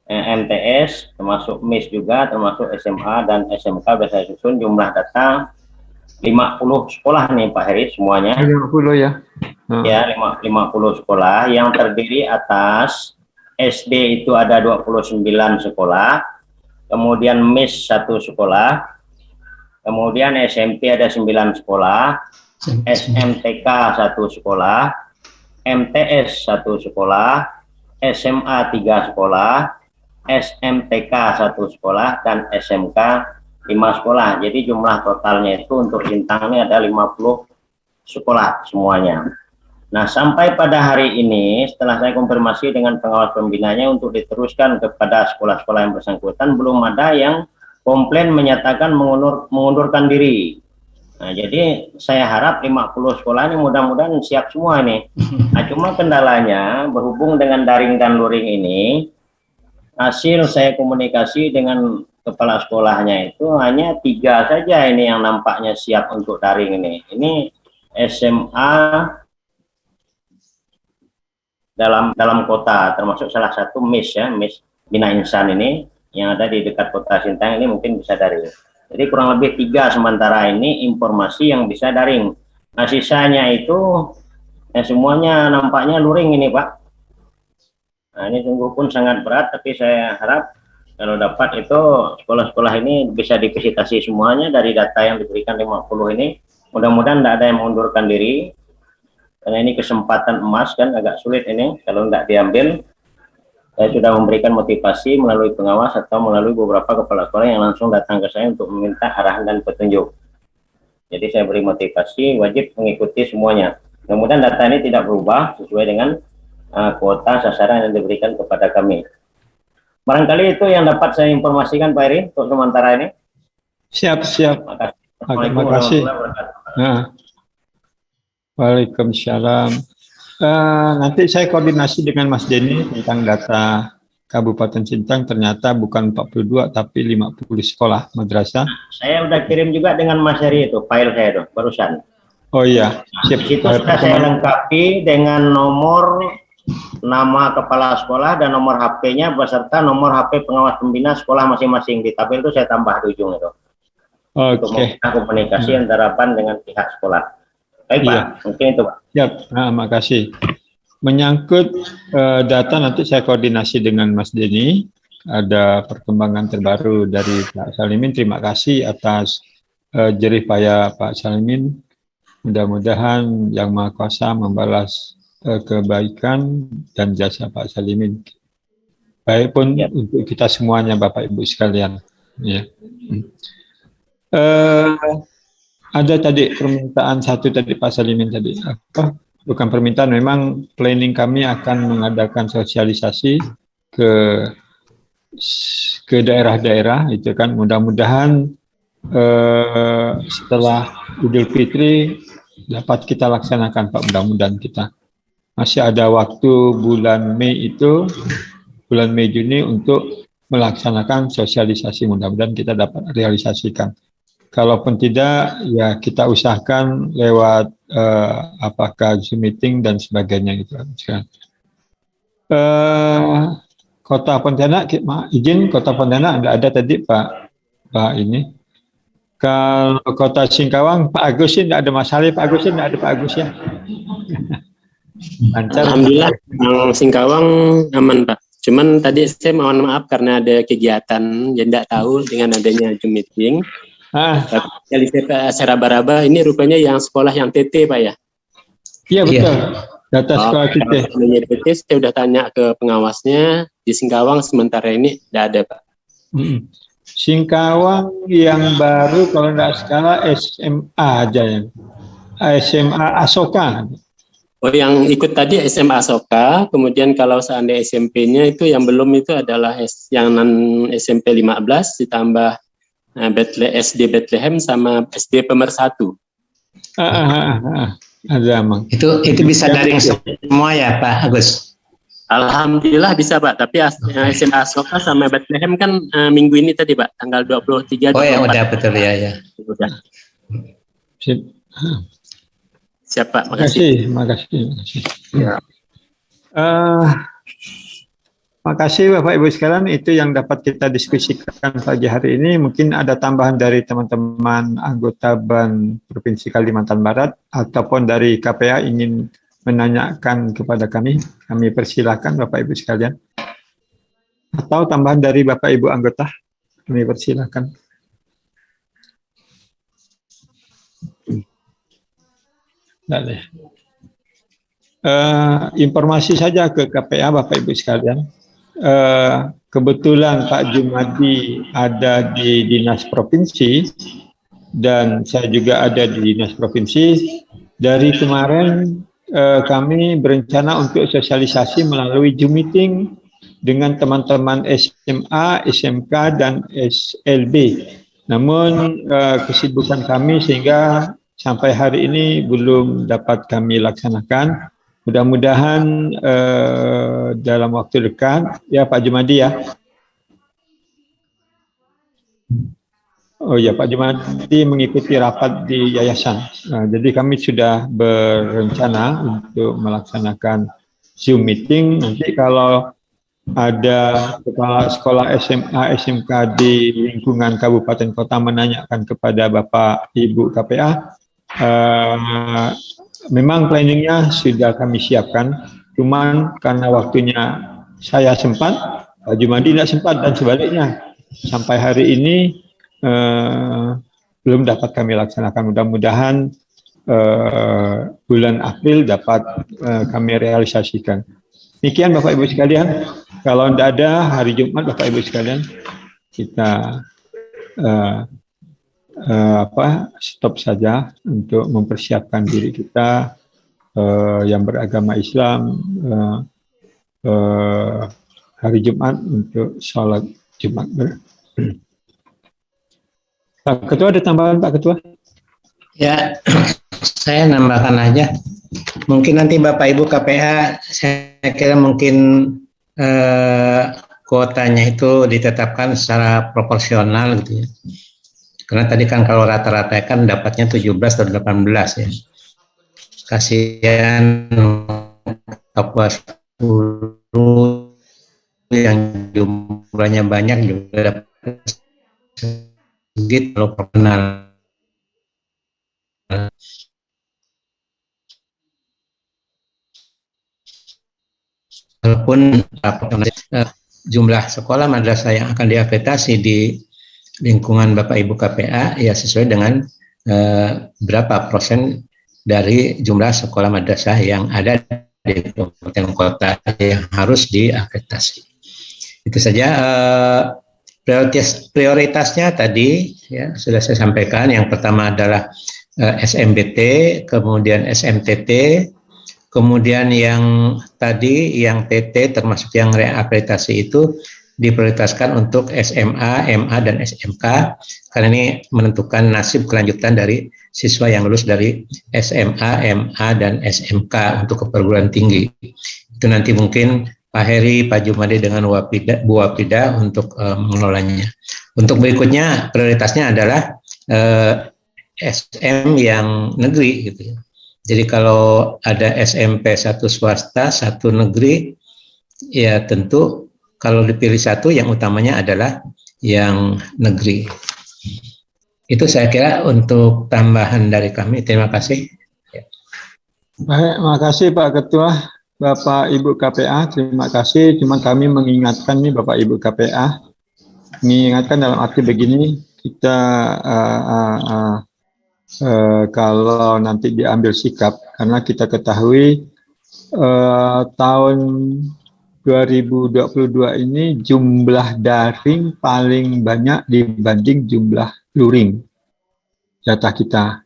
MTS, termasuk MIS juga, termasuk SMA dan SMK sudah saya susun jumlah data 50 sekolah nih Pak Heri semuanya. 50 ya. Ya, 50 sekolah yang terdiri atas SD itu ada 29 sekolah, kemudian MIS 1 sekolah, kemudian SMP ada 9 sekolah, SMTK 1 sekolah, MTS 1 sekolah, SMA 3 sekolah, SMTK 1 sekolah, dan SMK 5 sekolah. Jadi jumlah totalnya itu untuk Sintang ini ada 50 sekolah semuanya. Nah, sampai pada hari ini setelah saya konfirmasi dengan pengawas pembinanya untuk diteruskan kepada sekolah-sekolah yang bersangkutan, belum ada yang komplain menyatakan mengundurkan diri. Nah, jadi saya harap 50 sekolah ini mudah-mudahan siap semua nih. Nah, cuma kendalanya berhubung dengan daring dan luring ini, hasil saya komunikasi dengan kepala sekolahnya itu hanya 3 saja ini yang nampaknya siap untuk daring ini. Ini SMA dalam kota, termasuk salah satu MIS ya, MIS Bina Insan ini yang ada di dekat kota Sintang ini mungkin bisa daring. Jadi kurang lebih 3 sementara ini informasi yang bisa daring. Nah, sisanya itu ya semuanya nampaknya luring ini Pak. Nah, ini sungguh pun sangat berat, tapi saya harap kalau dapat itu sekolah-sekolah ini bisa divisitasi semuanya dari data yang diberikan 50 ini. Mudah-mudahan tidak ada yang mengundurkan diri. Karena ini kesempatan emas kan agak sulit ini kalau tidak diambil. Saya sudah memberikan motivasi melalui pengawas atau melalui beberapa kepala sekolah yang langsung datang ke saya untuk meminta arahan dan petunjuk. Jadi saya beri motivasi wajib mengikuti semuanya. Mudah-mudahan data ini tidak berubah sesuai dengan kuota sasaran yang diberikan kepada kami. Barangkali itu yang dapat saya informasikan Pak Heri untuk sementara ini. Siap. Terima kasih. Nah. Waalaikumsalam. Nanti saya koordinasi dengan Mas Denny tentang data Kabupaten Sintang, ternyata bukan 42 tapi 50 sekolah madrasah. Saya udah kirim juga dengan Mas Heri itu file saya tuh barusan. Oh iya, siap. Itu sudah saya lengkapi dengan nomor nama kepala sekolah dan nomor HP-nya beserta nomor HP pengawas pembina sekolah masing-masing. Di tabel itu saya tambah di ujung itu. Untuk membuka komunikasi antara PAN dengan pihak sekolah. Baik Pak, mungkin itu Pak. Siap, makasih. Menyangkut data nanti saya koordinasi dengan Mas Denny. Ada perkembangan terbaru dari Pak Salimin. Terima kasih atas jerih payah Pak Salimin. Mudah-mudahan Yang Maha Kuasa membalas kebaikan dan jasa Pak Salimin. baik pun untuk kita semuanya Bapak Ibu sekalian. Ya. Ada tadi permintaan satu tadi Pak Salimin tadi, apa? Bukan permintaan, memang planning kami akan mengadakan sosialisasi ke daerah-daerah itu kan, mudah-mudahan setelah Idul Fitri dapat kita laksanakan Pak, mudah-mudahan kita masih ada waktu bulan Mei Juni untuk melaksanakan sosialisasi, mudah-mudahan kita dapat realisasikan. Kalaupun tidak, ya kita usahakan lewat apakah Zoom meeting dan sebagainya gitu. Kota Pontianak, izin Kota Pontianak ada tadi Pak ini. Kalau Kota Singkawang, Pak Agus tidak ada masalah, Pak Agus tidak ada Pak Agus ya. Lancar. Alhamdulillah, Singkawang aman Pak. Cuman tadi saya mohon maaf karena ada kegiatan, jadi tidak tahu dengan adanya Zoom meeting. Tapi saya raba-raba, ini rupanya yang sekolah yang TT Pak ya? Iya betul, data sekolah TT. TT saya sudah tanya ke pengawasnya, di Singkawang sementara ini tidak ada Pak. Singkawang yang baru kalau tidak salah SMA aja yang SMA Asoka. Oh yang ikut tadi SMA Asoka, kemudian kalau seandainya SMP-nya itu yang belum itu adalah yang SMP 15 ditambah SD Bethlehem sama SD Pemersatu. Ada emang. Itu bisa daring semua ya Pak Agus? Alhamdulillah bisa Pak, tapi SMA Asoka sama Bethlehem kan minggu ini tadi Pak, tanggal 23. Oh ya udah betul ya. Udah. Sip. Siap Pak, makasih. Makasih. Ya. Makasih Bapak Ibu sekalian, itu yang dapat kita diskusikan pagi hari ini. Mungkin ada tambahan dari teman-teman anggota BAN Provinsi Kalimantan Barat ataupun dari KPA ingin menanyakan kepada kami persilakan Bapak Ibu sekalian. Atau tambahan dari Bapak Ibu anggota, kami persilakan. Informasi saja ke KPA Bapak Ibu sekalian. Kebetulan Pak Jumadi ada di Dinas Provinsi dan saya juga ada di Dinas Provinsi. Dari kemarin kami berencana untuk sosialisasi melalui Zoom meeting dengan teman-teman SMA, SMK, dan SLB. Namun kesibukan kami sehingga sampai hari ini belum dapat kami laksanakan. Mudah-mudahan dalam waktu dekat, ya Pak Jumadi ya. Oh ya Pak Jumadi mengikuti rapat di yayasan. Jadi kami sudah berencana untuk melaksanakan Zoom meeting. Nanti kalau ada kepala sekolah SMA, SMK di lingkungan kabupaten kota menanyakan kepada Bapak Ibu KPA, memang planningnya sudah kami siapkan, cuman karena waktunya saya sempat, Pak Jumadi tidak sempat dan sebaliknya. Sampai hari ini belum dapat kami laksanakan. Mudah-mudahan bulan April dapat kami realisasikan. Demikian Bapak Ibu sekalian. Kalau tidak ada hari Jumat Bapak Ibu sekalian, kita stop saja untuk mempersiapkan diri kita yang beragama Islam hari Jumat untuk sholat Jumat. Pak Ketua ada tambahan Pak Ketua? Ya, saya nambahkan aja. Mungkin nanti Bapak Ibu KPA, saya kira mungkin kuotanya itu ditetapkan secara proporsional gitu ya. Karena tadi kan kalau rata-rata kan dapatnya 17 atau 18 ya. Kasihan Papua 10 yang jumlahnya banyak juga dapat sedikit kalau proporsional. Walaupun jumlah sekolah madrasah yang akan diakreditasi di lingkungan Bapak Ibu KPA ya sesuai dengan berapa persen dari jumlah sekolah madrasah yang ada di kabupaten kota yang harus diakreditasi. Itu saja. Prioritasnya tadi ya sudah saya sampaikan. Yang pertama adalah SMBT, kemudian SMTT, kemudian yang tadi yang TT termasuk yang reakreditasi itu diprioritaskan untuk SMA, MA, dan SMK karena ini menentukan nasib kelanjutan dari siswa yang lulus dari SMA, MA, dan SMK untuk ke perguruan tinggi. Itu nanti mungkin Pak Heri, Pak Jumadi dengan Bu Wapida untuk mengelolanya. Untuk berikutnya prioritasnya adalah SM yang negeri gitu ya. Jadi kalau ada SMP satu swasta, satu negeri, ya tentu kalau dipilih satu yang utamanya adalah yang negeri. Itu saya kira untuk tambahan dari kami. Terima kasih. Baik, terima kasih Pak Ketua, Bapak Ibu KPA, terima kasih. Cuma kami mengingatkan nih Bapak Ibu KPA, mengingatkan dalam arti begini, kita kalau nanti diambil sikap, karena kita ketahui tahun 2022 ini jumlah daring paling banyak dibanding jumlah luring data kita.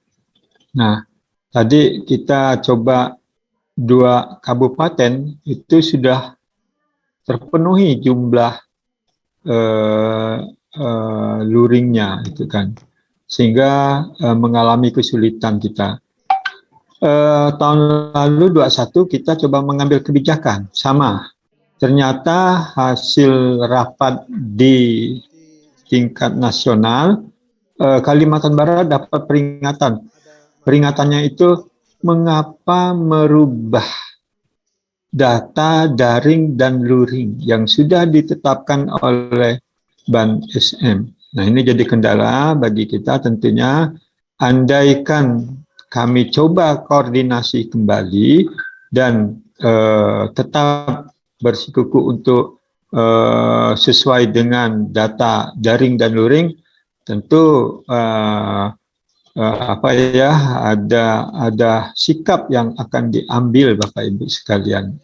Nah, tadi kita coba 2 kabupaten itu sudah terpenuhi jumlah luringnya, itu kan, sehingga mengalami kesulitan kita. Tahun lalu 21 kita coba mengambil kebijakan sama. Ternyata hasil rapat di tingkat nasional, Kalimantan Barat dapat peringatan. Peringatannya itu mengapa merubah data daring dan luring yang sudah ditetapkan oleh Ban SM. Nah, ini jadi kendala bagi kita tentunya. Andaikan kami coba koordinasi kembali dan tetap bersikukuh untuk sesuai dengan data daring dan luring, tentu ada sikap yang akan diambil Bapak Ibu sekalian.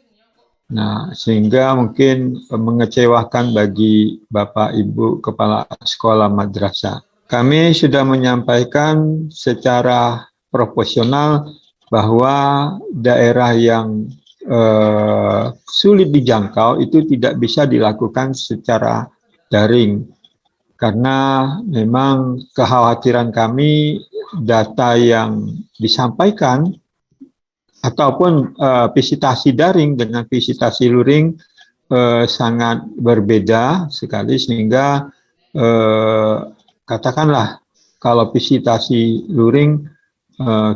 Nah, sehingga mungkin mengecewakan bagi Bapak Ibu Kepala Sekolah Madrasah. Kami sudah menyampaikan secara proporsional bahwa daerah yang sulit dijangkau itu tidak bisa dilakukan secara daring. Karena memang kekhawatiran kami data yang disampaikan ataupun visitasi daring dengan visitasi luring sangat berbeda sekali, sehingga katakanlah kalau visitasi luring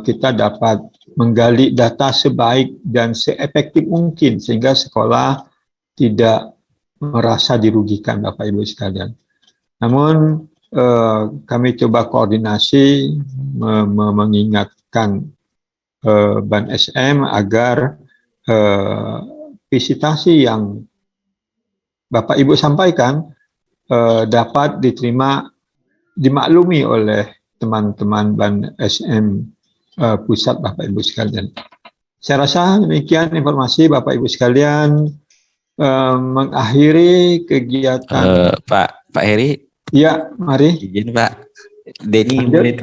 kita dapat menggali data sebaik dan seefektif mungkin sehingga sekolah tidak merasa dirugikan Bapak Ibu sekalian. Namun kami coba koordinasi mengingatkan Ban SM agar visitasi yang Bapak Ibu sampaikan dapat diterima, dimaklumi oleh teman-teman Ban SM pusat Bapak Ibu sekalian. Saya rasa demikian informasi Bapak Ibu sekalian. Mengakhiri kegiatan Pak Heri. Ya, mari. Izin Pak. Denny boleh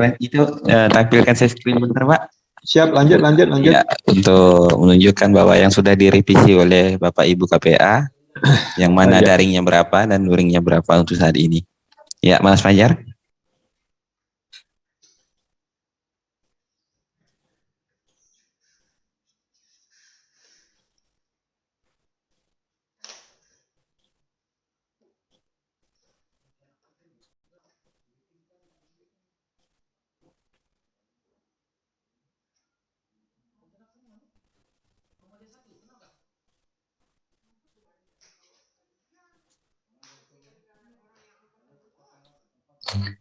tampilkan saya screen bentar Pak. Siap, lanjut. Ya, untuk menunjukkan bahwa yang sudah direvisi oleh Bapak Ibu KPA, yang mana daringnya berapa dan luringnya berapa untuk saat ini. Ya, Mas Fajar.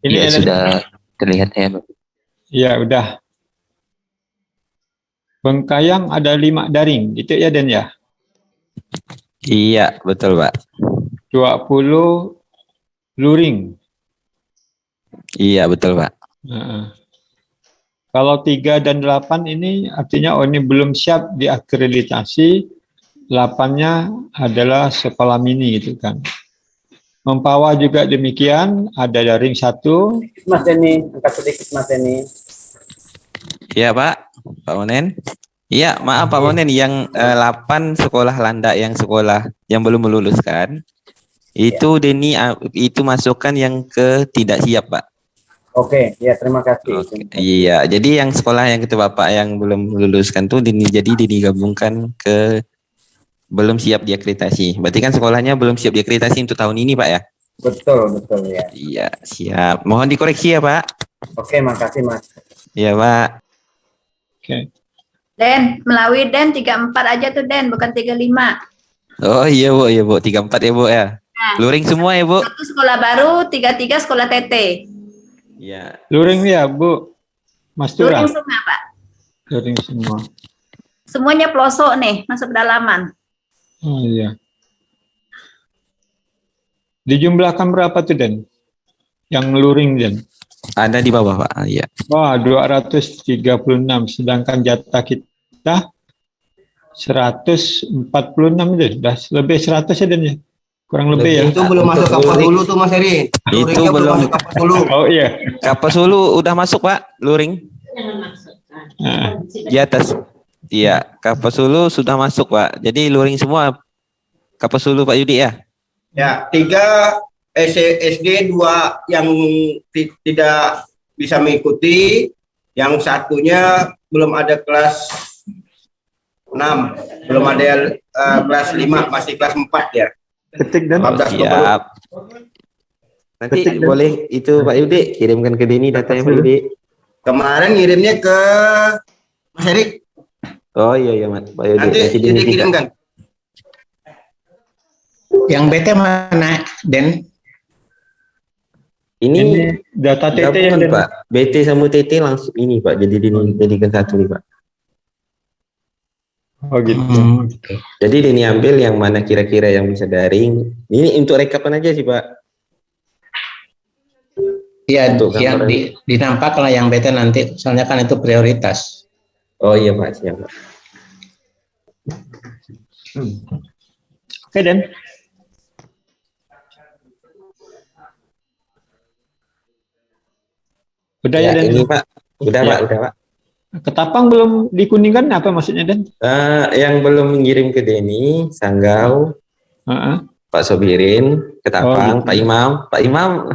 Ini ya, sudah terlihat ya, Pak. Ya, udah. Bengkayang ada 5 daring, gitu ya Den ya? Iya, betul Pak. 20 luring. Iya, betul Pak. Kalau 3 dan 8 ini artinya ini belum siap diakreditasi, 8-nya adalah sekolah mini gitu kan. Mempawa juga demikian, ada daring 1. Mas Denny, angkat sedikit Mas Denny. Iya Pak, Pak Monen. Iya, maaf Pak Monen, yang 8 sekolah landak yang sekolah yang belum meluluskan, itu Denny itu masukkan yang ke tidak siap Pak. Oke, ya terima kasih. Iya, jadi yang sekolah yang itu Bapak yang belum meluluskan tuh digabungkan ke belum siap diakreditasi. Berarti kan sekolahnya belum siap diakreditasi untuk tahun ini Pak ya? Betul ya. Iya, siap. Mohon dikoreksi ya Pak. Oke, makasih Mas. Iya Pak. Oke. Den, melalui Den 34 aja tuh Den, bukan 35. Oh iya Bu, 34 ya Bu ya. Nah, Luring semua ya Bu. 1 sekolah baru, 33 sekolah TT. Iya. Luring ya Bu, Mas Tura. Luring semua Pak. Luring semua. Semuanya pelosok nih, masuk pedalaman. Oh iya. Dijumlahkan berapa tuh Den? Yang luring Den? Ada di bawah Pak, iya. Wah, 236, sedangkan jatah kita 146 deh, sudah lebih 100 ya Den ya? Kurang lebih ya. Itu belum masuk Kapas Hulu tuh Mas Heri. Itu belum masuk Kapas Hulu. Oh iya. Kapas Hulu udah masuk Pak, luring. Nah, Di atas. Iya, Kapas Hulu sudah masuk Pak. Jadi luring semua Kapas Hulu Pak Yudi ya? Ya, 3 SD 2 yang tidak bisa mengikuti, yang satunya belum ada kelas 6, belum ada kelas 5, masih kelas 4 ya. ketik Dan. Siap. Nanti boleh itu Pak Yudi kirimkan ke Denny datanya Pak Yudi. Kemarin ngirimnya ke Mas Erik. Oh iya Mas Pak Yudi. Nanti dikirimkan. Yang BT mana, Den? Ini data TT yang Den. Pak. BT sama TT langsung ini Pak. Jadi dijadikan satu nih Pak. Oh gitu. Jadi Denny ambil yang mana kira-kira yang bisa daring. Ini untuk rekapan aja sih Pak. Iya, yang dinampak lah yang BT nanti, soalnya kan itu prioritas. Oh iya Pak, siap Pak. Oke Den. Udah ya Den. Ini Pak. Udah Ya. Pak, udah Pak. Ketapang belum dikuningkan apa maksudnya Den? Yang belum mengirim ke Denny, Sanggau, Pak Sobirin, Ketapang, gitu. Pak Imam,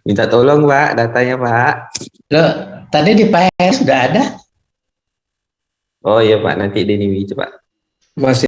minta tolong Pak datanya Pak. Loh, tadi di PS sudah ada? Oh iya Pak, nanti Denny coba. Masih